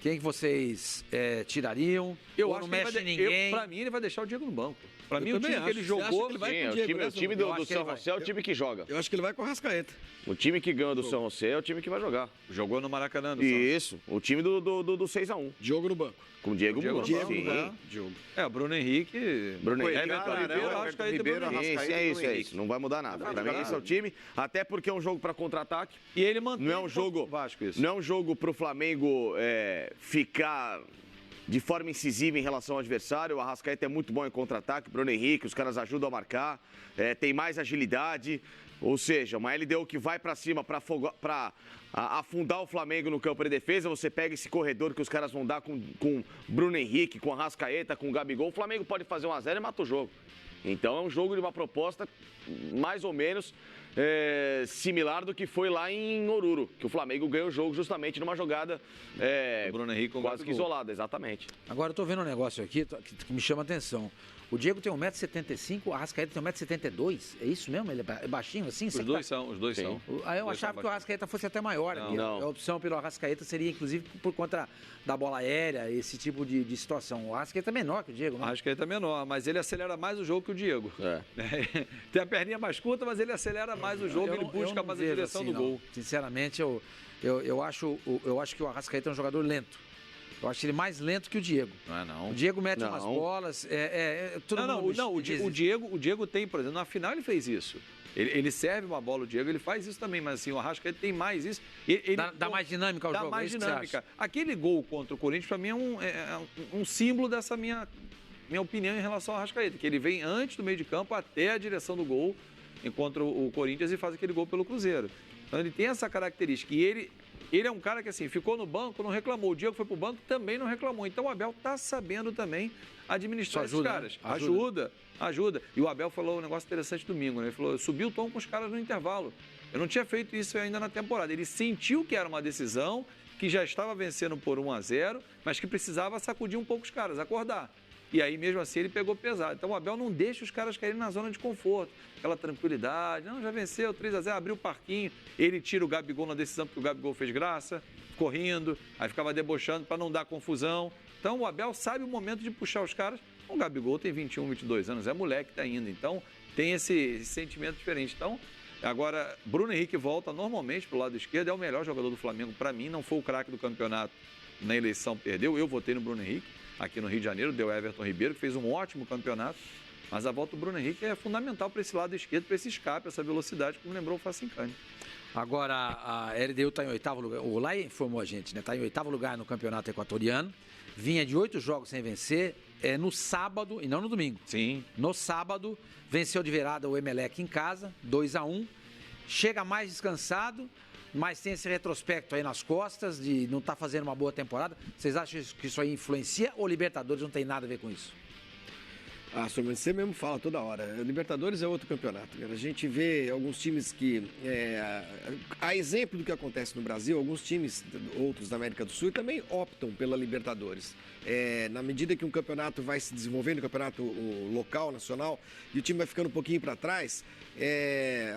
S1: quem que vocês tirariam?
S11: Eu acho que mexe ninguém. Para mim, ele vai deixar o Diego no banco. Para mim, o time que ele jogou...
S2: O time do São José é o time que joga.
S8: Eu acho que ele vai com o Arrascaeta.
S2: O time que ganhou do São José é o time que vai jogar.
S11: Jogou no Maracanã.
S2: Isso, o time do 6-1.
S8: Diogo no banco.
S2: Com o Diego no banco.
S11: Diogo. O Bruno Henrique...
S2: Bruno Henrique.
S3: Ribeiro, Arrascaeta.
S2: É isso. Não vai mudar nada. Para mim, esse é o time. Até porque é um jogo para contra-ataque.
S11: E ele mantém
S2: não é um jogo
S11: Vasco, isso.
S2: Não é um jogo para o Flamengo ficar... de forma incisiva em relação ao adversário. O Arrascaeta é muito bom em contra-ataque, o Bruno Henrique, os caras ajudam a marcar, tem mais agilidade, ou seja, uma LDU que vai para cima para afundar o Flamengo no campo de defesa. Você pega esse corredor que os caras vão dar com Bruno Henrique, com Arrascaeta, com Gabigol, o Flamengo pode fazer 1-0 e mata o jogo. Então é um jogo de uma proposta mais ou menos similar do que foi lá em Oruro, que o Flamengo ganhou o jogo justamente numa jogada
S11: Bruno Henrique
S2: quase que isolada, exatamente.
S1: Agora eu tô vendo um negócio aqui que me chama a atenção. O Diego tem 1,75m, o Arrascaeta tem 1,72m. É isso mesmo? Ele é baixinho assim?
S11: Os dois são.
S1: Aí eu achava que o Arrascaeta fosse até maior.
S2: Não.
S1: A opção pelo Arrascaeta seria, inclusive, por conta da bola aérea, esse tipo de situação. O Arrascaeta é menor que o Diego, né?
S11: O Arrascaeta é menor, mas ele acelera mais o jogo que o Diego. Tem a perninha mais curta, mas ele acelera mais o jogo, ele busca mais a direção do gol.
S1: Sinceramente, eu acho que o Arrascaeta é um jogador lento. Eu acho ele mais lento que o Diego.
S11: Não é, não.
S1: O Diego mete umas bolas.
S11: O Diego tem, por exemplo, na final ele fez isso. Ele serve uma bola, o Diego, ele faz isso também, mas assim, o Arrascaeta tem mais isso.
S1: Dá mais dinâmica ao jogo.
S11: Dá mais dinâmica. Aquele gol contra o Corinthians, para mim, é um símbolo dessa minha opinião em relação ao Arrascaeta, que ele vem antes do meio de campo até a direção do gol, contra o Corinthians e faz aquele gol pelo Cruzeiro. Então ele tem essa característica. E ele é um cara que, assim, ficou no banco, não reclamou. O Diego foi pro banco, também não reclamou. Então o Abel tá sabendo também administrar esses caras. Ajuda. E o Abel falou um negócio interessante domingo, né? Ele falou, eu subi o tom com os caras no intervalo. Eu não tinha feito isso ainda na temporada. Ele sentiu que era uma decisão, que já estava vencendo por 1-0, mas que precisava sacudir um pouco os caras, acordar. E aí, mesmo assim, ele pegou pesado. Então, o Abel não deixa os caras caírem na zona de conforto. Aquela tranquilidade. Não, já venceu, 3-0, abriu o parquinho. Ele tira o Gabigol na decisão, porque o Gabigol fez graça, correndo, aí ficava debochando para não dar confusão. Então, o Abel sabe o momento de puxar os caras. O Gabigol tem 21, 22 anos, é moleque ainda. Então, tem esse sentimento diferente. Então, agora, Bruno Henrique volta normalmente para o lado esquerdo. É o melhor jogador do Flamengo para mim. Não foi o craque do campeonato na eleição, perdeu. Eu votei no Bruno Henrique. Aqui no Rio de Janeiro, deu Everton Ribeiro, que fez um ótimo campeonato. Mas a volta do Bruno Henrique é fundamental para esse lado esquerdo, para esse escape, essa velocidade, como lembrou o Facincani.
S1: Agora, a LDU está em 8º lugar. O Lai informou a gente, né? Está em 8º lugar no campeonato equatoriano. Vinha de 8 jogos sem vencer. No sábado, e não no domingo.
S11: Sim.
S1: No sábado, venceu de virada o Emelec em casa, 2-1. Chega mais descansado, mas tem esse retrospecto aí nas costas de não estar fazendo uma boa temporada. Vocês acham que isso aí influencia ou Libertadores não tem nada a ver com isso?
S8: Você mesmo fala toda hora. Libertadores é outro campeonato. A gente vê alguns times que... a exemplo do que acontece no Brasil, alguns times, outros da América do Sul, também optam pela Libertadores. Na medida que um campeonato vai se desenvolvendo, um campeonato local, nacional, e o time vai ficando um pouquinho para trás,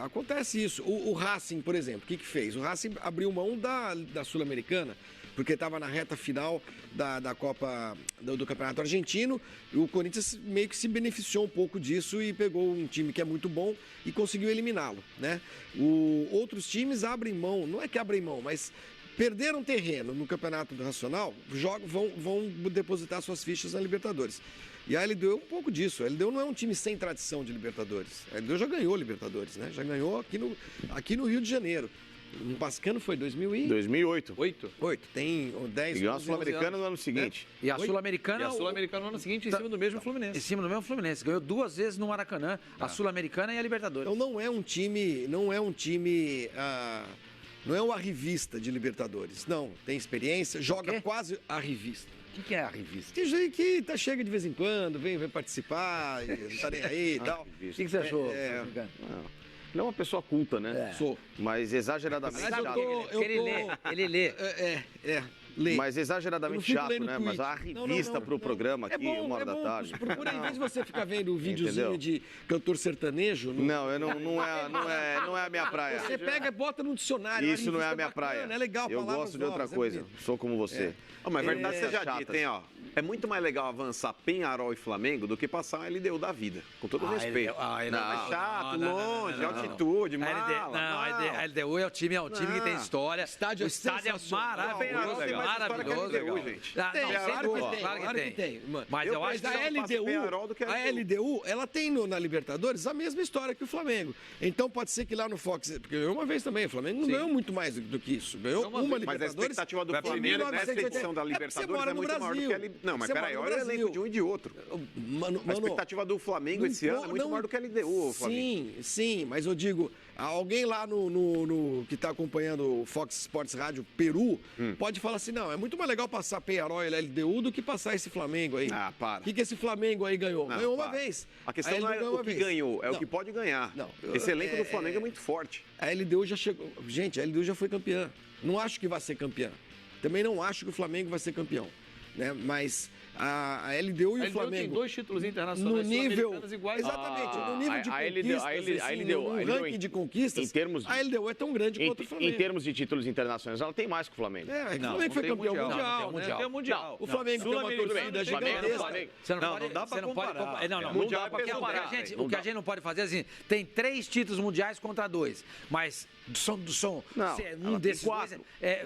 S8: acontece isso. O Racing, por exemplo, o que fez? O Racing abriu mão da Sul-Americana, porque estava na reta final da Copa do Campeonato Argentino, e o Corinthians meio que se beneficiou um pouco disso e pegou um time que é muito bom e conseguiu eliminá-lo, né? Outros times abrem mão, não é que abrem mão, mas perderam terreno no Campeonato Nacional, vão depositar suas fichas na Libertadores. E a LDU é um pouco disso. A LDU não é um time sem tradição de Libertadores. A LDU já ganhou Libertadores, né? Já ganhou aqui no Rio de Janeiro. No Pascano foi
S2: 2008.
S11: 8?
S8: Tem 10
S2: E ganhou a Sul-Americana no ano seguinte.
S1: E a Sul-Americana...
S11: no ano seguinte, em cima do mesmo Fluminense.
S1: Em cima do mesmo Fluminense. Ganhou 2 vezes no Maracanã, a Sul-Americana e a Libertadores.
S8: Então não é um time... Não é o arrivista de Libertadores. Não, tem experiência, joga quase arrivista.
S1: O que é a revista?
S8: Que chega de vez em quando, vem participar, não tá nem aí e tal.
S1: O que você achou?
S2: Não é uma pessoa culta, né?
S8: Sou.
S2: Mas exageradamente chato.
S1: Ele lê.
S8: Lê.
S2: Mas exageradamente chato, né? Mas a revista pro programa aqui, 1h da tarde.
S8: Procura, em vez de você ficar vendo o videozinho de cantor sertanejo...
S2: Não é a minha praia.
S8: Você pega e bota no dicionário.
S2: Isso não é a minha praia.
S8: É legal,
S2: eu gosto de outra coisa. Sou como você.
S3: Mas verdade seja dita, hein, ó. É muito mais legal avançar Penharol e Flamengo do que passar a LDU da vida. Com todo respeito. É chato, longe, altitude, mala.
S1: A LDU é o time que tem história. O estádio é maravilhoso. Maravilhoso, gente. Claro que tem. Mas eu acho que
S8: a LDU, ela tem na Libertadores a mesma história que o Flamengo. Então pode ser que lá no Fox, porque ganhou uma vez também, o Flamengo não ganhou muito mais do que isso. Ganhou uma Libertadores.
S3: Mas a expectativa do Flamengo nessa edição da Libertadores é muito maior do que a... Não, mas peraí, olha o elenco de um e de outro. A expectativa do Flamengo esse ano é muito maior do que a LDU, Flamengo.
S8: Sim, mas eu digo, alguém lá que está acompanhando o Fox Sports Rádio Peru pode falar assim, não, é muito mais legal passar Penharol e LDU do que passar esse Flamengo aí.
S3: Para.
S8: O que esse Flamengo aí ganhou? Ganhou uma vez.
S3: A questão não é o que ganhou, é o que pode ganhar. Esse elenco do Flamengo é muito forte.
S8: A LDU já chegou... Gente, a LDU já foi campeã. Não acho que vai ser campeã. Também não acho que o Flamengo vai ser campeão. Né? Mas a LDU e o Flamengo...
S11: tem 2 títulos internacionais
S8: no nível
S11: iguais.
S8: Exatamente, no nível de conquistas, no ranking de conquistas, a LDU é tão grande quanto o Flamengo.
S2: Em termos de títulos internacionais, ela tem mais que o Flamengo.
S8: O Flamengo foi campeão mundial, né?
S11: Campeão mundial.
S8: O Flamengo tem uma torcida gigantesca.
S11: Não dá pra comparar.
S1: Não dá pra comparar. O que a gente não pode fazer é assim, tem 3 títulos mundiais contra 2, mas um desses
S2: 4.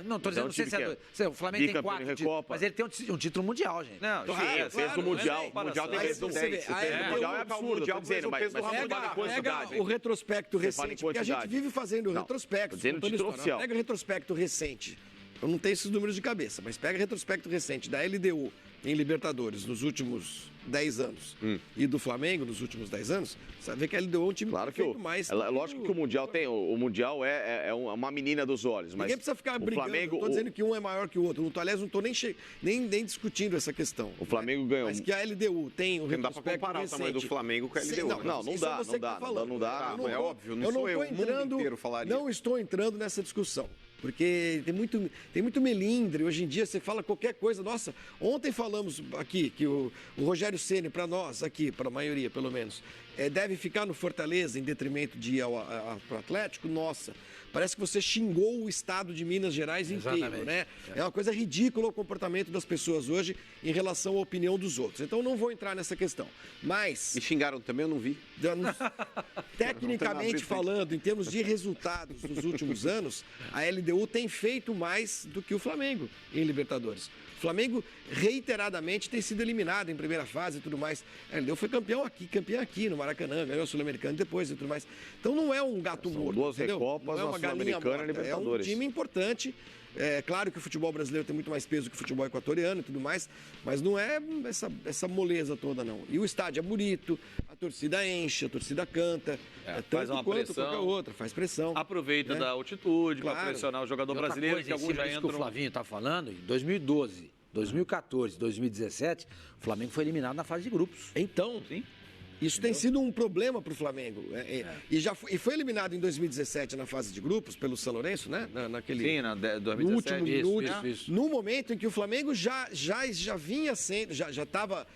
S1: Não, tô dizendo, não sei se é 2. O Flamengo tem 4 títulos, mas ele tem um título mundial, gente.
S2: Não, fez do Mundial. O Mundial tem peso do 10. O Mundial é absurdo, tô dizendo, mas
S8: pega o retrospecto recente, porque a gente vive fazendo o retrospecto. Pega o retrospecto recente. Eu não tenho esses números de cabeça, mas pega o retrospecto recente da LDU em Libertadores nos últimos 10 anos e do Flamengo nos últimos 10 anos, você vai ver que a LDU é um time
S2: claro que mais... Lógico que o Mundial tem... O Mundial é uma menina dos olhos, mas...
S8: Ninguém precisa ficar brigando. Flamengo, não tô dizendo que um é maior que o outro. Aliás, não estou nem discutindo essa questão.
S2: O Flamengo ganhou.
S8: Mas que a LDU tem o retrospecto recente...
S3: Não dá para comparar o tamanho do Flamengo com a LDU.
S2: Não dá.
S3: É óbvio, não sou eu. O mundo inteiro falaria.
S8: Não estou entrando nessa discussão. Porque tem muito melindre. Hoje em dia você fala qualquer coisa. Nossa, ontem falamos aqui que o Rogério Ceni, para nós aqui, para a maioria pelo menos, deve ficar no Fortaleza em detrimento de ir para o Atlético. Nossa, parece que você xingou o estado de Minas Gerais inteiro, né? É uma coisa ridícula o comportamento das pessoas hoje em relação à opinião dos outros. Então não vou entrar nessa questão. Mas...
S3: Me xingaram também, eu não vi.
S8: Tecnicamente falando, em termos de resultados nos últimos anos, a LDU tem feito mais do que o Flamengo em Libertadores. O Flamengo reiteradamente tem sido eliminado em primeira fase e tudo mais. A LDU foi campeã aqui no Maracanã, ganhou o Sul-Americano depois e tudo mais. Então não é um gato morto.
S2: 2 recopas, uma Sul-Americana e Libertadores.
S8: É um time importante. É claro que o futebol brasileiro tem muito mais peso que o futebol equatoriano e tudo mais, mas não é essa moleza toda, não. E o estádio é bonito, a torcida enche, a torcida canta,
S11: faz uma
S8: quanto
S11: pressão,
S8: qualquer outra, faz pressão.
S11: Aproveita da altitude para pressionar o jogador brasileiro, que alguns já entram...
S1: que o Flavinho está falando, em 2012, 2014, 2017, o Flamengo foi eliminado na fase de grupos.
S8: Então,
S11: sim.
S8: Isso tem sido um problema para o Flamengo. E foi eliminado em 2017 na fase de grupos pelo São Lourenço, né?
S11: Sim, na 2017.
S8: No último minuto. No momento em que o Flamengo já vinha sendo, já estava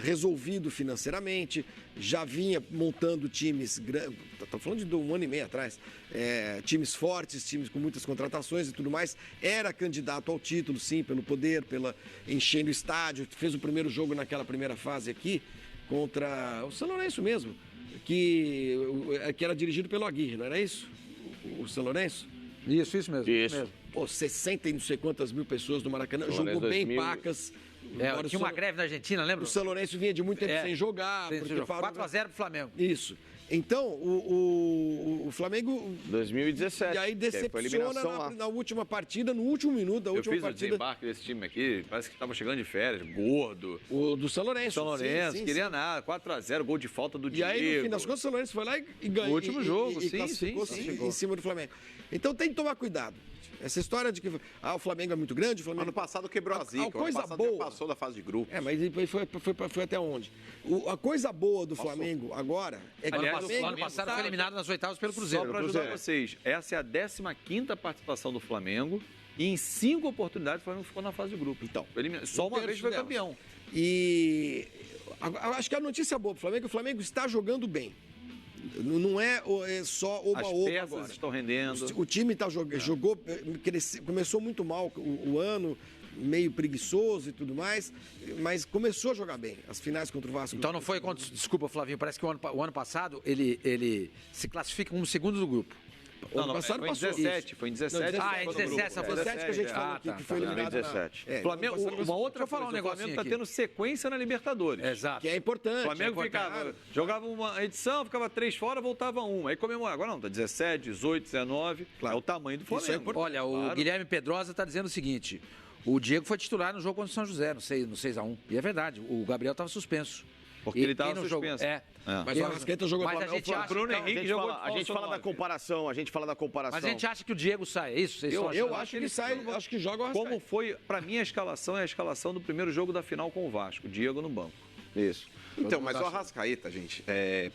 S8: resolvido financeiramente, já vinha montando times grandes. Estou falando de 1 ano e meio atrás. Times fortes, times com muitas contratações e tudo mais. Era candidato ao título, sim, pelo poder, enchendo o estádio. Fez o primeiro jogo naquela primeira fase aqui contra o São Lourenço mesmo, que era dirigido pelo Aguirre, não era isso? O São Lourenço?
S1: Isso mesmo.
S8: Isso. Pô, 60 e não sei quantas mil pessoas no Maracanã, jogou bem 2000. Pacas.
S1: Tinha uma greve na Argentina, lembra?
S8: O São Lourenço vinha de muito tempo sem jogar.
S1: 4-0 pro Flamengo.
S8: Isso. Então, o Flamengo...
S2: 2017.
S8: E aí decepciona na última partida, no último minuto da última partida.
S11: Eu fiz o desembarque desse time aqui, parece que estava chegando de férias, gordo.
S8: O do São Lourenço.
S11: São Lourenço, queria nada, 4-0, gol de falta do Diego.
S8: E aí, no fim das contas, o São Lourenço foi lá e ganhou.
S11: O último jogo,
S8: sim, em cima do Flamengo. Então tem que tomar cuidado. Essa história de que o Flamengo é muito grande, o Flamengo...
S3: Ano passado quebrou a zica,
S8: coisa
S3: ano passado
S8: boa.
S3: já passou da fase de grupo.
S8: Mas foi até onde? A coisa boa do Flamengo agora é que
S1: o ano passado foi eliminado nas oitavas pelo Cruzeiro.
S11: Só para ajudar vocês, essa é a 15ª participação do Flamengo e em 5 oportunidades o Flamengo ficou na fase de grupo.
S8: Então,
S11: só uma vez foi campeão.
S8: E acho que a notícia boa pro Flamengo é que o Flamengo está jogando bem. Não é só oba-oba.
S11: As peças
S8: agora.
S11: Estão rendendo.
S8: O time jogou, começou muito mal o ano, meio preguiçoso e tudo mais, mas começou a jogar bem. As finais contra o Vasco.
S1: Então não foi contra... Desculpa, Flavinho, parece que o ano passado ele se classifica como segundo do grupo.
S11: Não, passado
S1: foi em
S11: 17, foi em 17.
S1: Ah, em 17,
S8: foi 17 que a gente falou aqui, que foi eliminado.
S2: 17.
S11: Flamengo, uma outra coisa, o Flamengo está tendo sequência na Libertadores.
S1: Exato.
S8: Que é importante.
S11: O Flamengo jogava uma edição, ficava 3 fora, voltava 1. Aí comemora. Agora não, tá 17, 18, 19. Claro. É o tamanho do Flamengo.
S1: Olha, o Guilherme Pedrosa está dizendo o seguinte: o Diego foi titular no jogo contra o São José, no 6-1. E é verdade, o Gabriel estava suspenso.
S11: Porque ele estava suspenso.
S8: Mas o Arrascaeta jogou
S1: mas a gente acha,
S11: Bruno Henrique jogou.
S2: A gente fala da comparação,
S1: Mas a gente acha que o Diego sai, é isso?
S8: Eu acho que ele sai, acho que joga o Arrascaeta.
S11: Como foi, para mim, a escalação é a escalação do primeiro jogo da final com o Vasco, o Diego no banco.
S2: Isso.
S3: Então, mas o Arrascaeta, gente,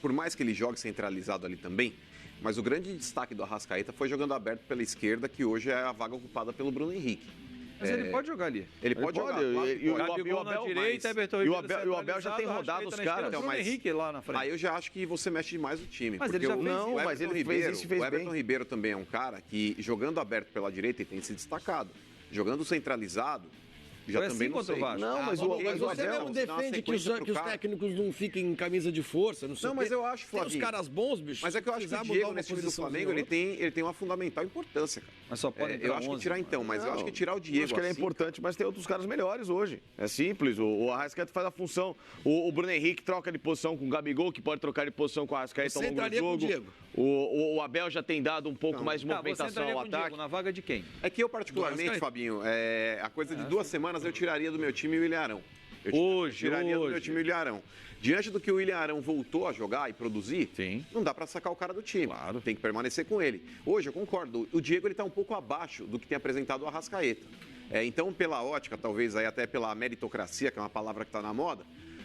S3: por mais que ele jogue centralizado ali também, mas o grande destaque do Arrascaeta foi jogando aberto pela esquerda, que hoje é a vaga ocupada pelo Bruno Henrique.
S11: Mas ele pode jogar ali.
S3: Ele pode jogar.
S2: E o
S11: Gabigol na direita, Everton
S2: e
S11: Ribeiro
S2: o Abel já tem rodado os caras.
S11: Então, mas Henrique lá na frente.
S3: Aí eu já acho que você mexe demais o time.
S11: Mas ele já fez
S3: não,
S2: mas ele fez isso e fez
S3: bem. O Everton
S2: bem.
S3: Ribeiro também é um cara que, jogando aberto pela direita, ele tem se destacado. Jogando centralizado, já
S11: Foi
S3: também
S11: assim
S3: não
S11: contra o
S3: sei.
S11: Vasco.
S2: Não, mas
S8: Você mesmo defende que os técnicos não fiquem em camisa de força, não sei.
S3: Não, mas eu acho,
S8: Tem
S3: Flavinho.
S8: os caras bons, bicho.
S3: Mas é que eu acho que o Diego, nesse time do Flamengo, ele tem uma fundamental importância, cara.
S11: Mas só pode
S3: Eu acho que tirar então, mas eu acho que tirar o Diego.
S2: Eu acho que ele é
S3: assim,
S2: importante, mas tem outros caras melhores hoje. É simples. O Arrascaeta faz a função. O Bruno Henrique troca de posição com o Gabigol, que pode trocar de posição com o Arrascaeta ao longo do jogo.
S8: Com o Diego.
S2: O Abel já tem dado um pouco mais de
S11: Você
S2: movimentação
S11: entraria
S2: ao
S11: com o Diego
S2: ataque.
S11: na vaga de quem?
S3: É que eu, particularmente, Fabinho, a coisa de 2 semanas eu tiraria do meu time o William Arão. Tiraria do meu time o William Arão. Diante do que o William Arão voltou a jogar e produzir, não dá pra sacar o cara do time.
S11: Claro.
S3: Tem que permanecer com ele. Hoje, eu concordo, o Diego ele tá um pouco abaixo do que tem apresentado o Arrascaeta. Então, pela ótica, talvez aí até pela meritocracia, que é uma palavra que tá na moda,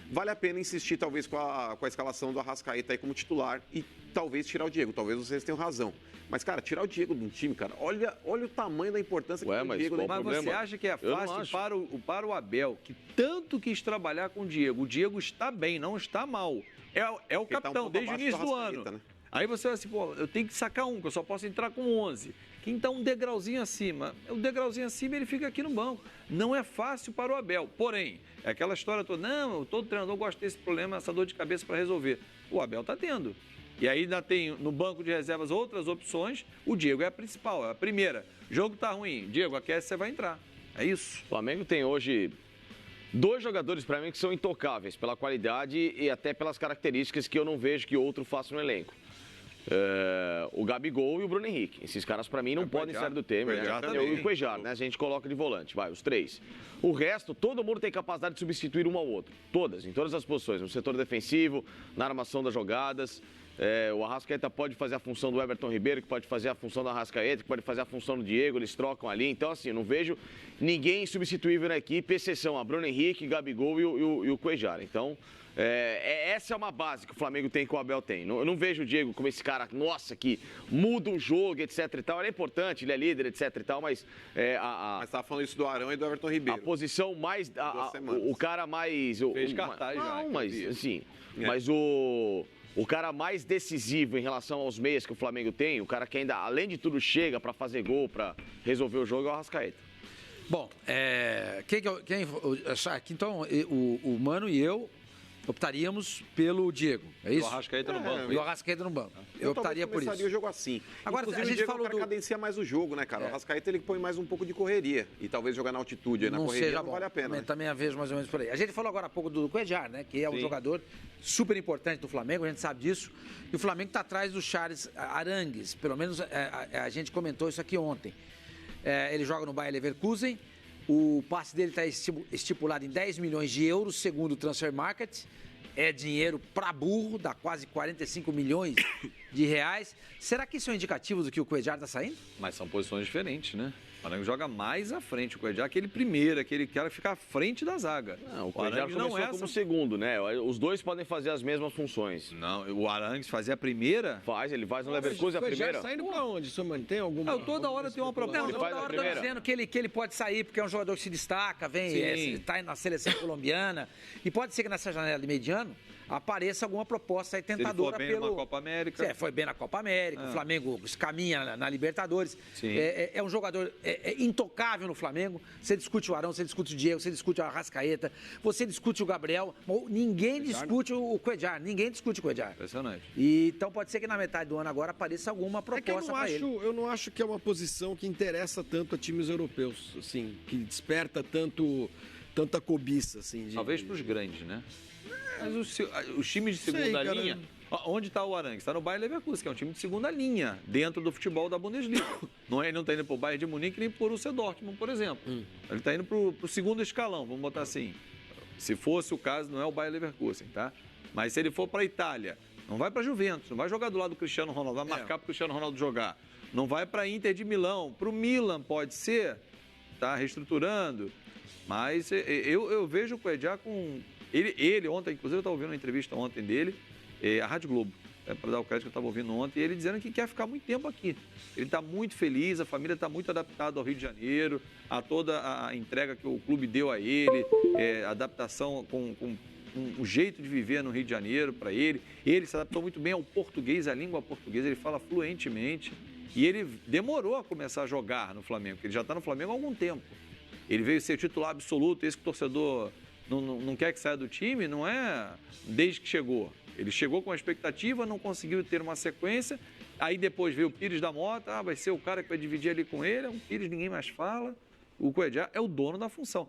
S3: vale a pena insistir talvez com a escalação do Arrascaeta aí como titular e talvez tirar o Diego. Talvez vocês tenham razão. Mas, cara, tirar o Diego de um time, cara, olha o tamanho da importância que tem o Diego.
S11: Mas você acha que é fácil para o Abel, que tanto quis trabalhar com o Diego? O Diego está bem, não está mal. É o capitão desde o início do ano. Né? Aí você vai assim, pô, eu tenho que sacar um, que eu só posso entrar com 11. Quem está um degrauzinho acima? O degrauzinho acima, ele fica aqui no banco. Não é fácil para o Abel. Porém, é aquela história toda, não, todo treinador gosta desse problema, essa dor de cabeça para resolver. O Abel está tendo. E aí ainda tem no banco de reservas outras opções. O Diego é a principal, é a primeira. Jogo tá ruim. Diego, aquece, você vai entrar. É isso.
S2: O Flamengo tem hoje 2 jogadores para mim que são intocáveis pela qualidade e até pelas características que eu não vejo que outro faça no elenco. O Gabigol e o Bruno Henrique. Esses caras, para mim, não podem sair do tema. E o Cuejar, né? A gente coloca de volante. Vai, os 3. O resto, todo mundo tem capacidade de substituir um ao outro. Em todas as posições. No setor defensivo, na armação das jogadas. O Arrascaeta pode fazer a função do Everton Ribeiro, que pode fazer a função do Arrascaeta, que pode fazer a função do Diego, eles trocam ali. Então, assim, eu não vejo ninguém substituível na equipe, exceção a Bruno Henrique, Gabigol e o Cuejar. Então, essa é uma base que o Flamengo tem, que o Abel tem. Eu não vejo o Diego como esse cara, nossa, que muda o jogo, etc e tal. Ele é importante, ele é líder, etc e tal, mas...
S3: Mas tava falando isso do Arão e do Everton Ribeiro.
S2: A posição mais... o cara mais...
S11: Fez cartaz já.
S2: Não, mas, assim... Mas o cara mais decisivo em relação aos meias que o Flamengo tem, o cara que ainda, além de tudo, chega para fazer gol, para resolver o jogo, é o Arrascaeta.
S1: Bom, então, o Mano e eu optaríamos pelo Diego, é isso?
S11: O Arrascaeta no banco.
S1: E o Arrascaeta no banco. Eu optaria por isso.
S3: O jogo assim.
S1: Agora,
S3: inclusive,
S1: a gente
S3: o Diego
S1: falou
S3: cadencia mais o jogo, né, cara? O Arrascaeta, ele põe mais um pouco de correria. E talvez jogar na altitude aí na correria não vale a pena.
S1: Também a vejo mais ou menos por aí. A gente falou agora há pouco do Cuejar, né? Que é um jogador super importante do Flamengo, a gente sabe disso. E o Flamengo está atrás do Charles Arangues. Pelo menos a gente comentou isso aqui ontem. Ele joga no Bayer Leverkusen. O passe dele está estipulado em 10 milhões de euros, segundo o Transfer Market. É dinheiro pra burro, dá quase 45 milhões de reais. Será que isso é um indicativo do que o Cuejar está saindo?
S11: Mas são posições diferentes, né? O Flamengo joga mais à frente. O Cuejar, aquele primeiro, aquele cara que fica à frente da zaga.
S2: Não, o Cuejar começou como segundo, né? Os dois podem fazer as mesmas funções.
S11: Não, o Arangues fazia a primeira?
S2: Ele faz no Leverkusen a primeira.
S8: O Cuejar saindo pra onde? Você mantém alguma...
S11: Toda hora tem uma proposta.
S1: Não, toda hora eu tô dizendo que ele pode sair, porque é um jogador que se destaca, está na seleção colombiana. E pode ser que nessa janela de mediano apareça alguma proposta aí tentadora
S11: pelo... Foi bem na Copa América.
S1: Foi bem na Copa América, o Flamengo caminha na Libertadores. É um jogador intocável no Flamengo. Você discute o Arão, você discute o Diego, você discute o Arrascaeta, você discute o Gabriel. Ninguém discute o Cuejar, ninguém discute o Cuejar.
S11: Impressionante.
S1: Então pode ser que na metade do ano agora apareça alguma proposta para ele.
S8: Eu não acho que é uma posição que interessa tanto a times europeus, assim, que desperta tanta cobiça, assim.
S11: Talvez para os grandes, né? Mas os times de segunda linha... Onde está o Arangues? Está no Bayer Leverkusen, que é um time de segunda linha, dentro do futebol da Bundesliga. Ele não está indo para o Bayern de Munique nem para o Borussia Dortmund, por exemplo. Ele está indo para o segundo escalão, vamos botar assim. Se fosse o caso, não é o Bayer Leverkusen, tá? Mas se ele for para a Itália, não vai para a Juventus, não vai jogar do lado do Cristiano Ronaldo, vai marcar para o Cristiano Ronaldo jogar. Não vai para a Inter de Milão, para o Milan pode ser, está reestruturando. Mas eu vejo o Cuejar com... Ele ontem, inclusive eu estava ouvindo uma entrevista ontem dele, a Rádio Globo. para dar o crédito que eu estava ouvindo ontem, ele dizendo que quer ficar muito tempo aqui. Ele está muito feliz, a família está muito adaptada ao Rio de Janeiro, a toda a entrega que o clube deu a ele, adaptação com o jeito de viver no Rio de Janeiro para ele. Ele se adaptou muito bem ao português, à língua portuguesa, ele fala fluentemente. E ele demorou a começar a jogar no Flamengo, porque ele já está no Flamengo há algum tempo. Ele veio ser titular absoluto, esse que o torcedor não quer que saia do time, não é desde que chegou. Ele chegou com a expectativa, não conseguiu ter uma sequência, aí depois veio o Pires da Mota, vai ser o cara que vai dividir ali com ele, é um Pires, ninguém mais fala. O Cuejá é o dono da função.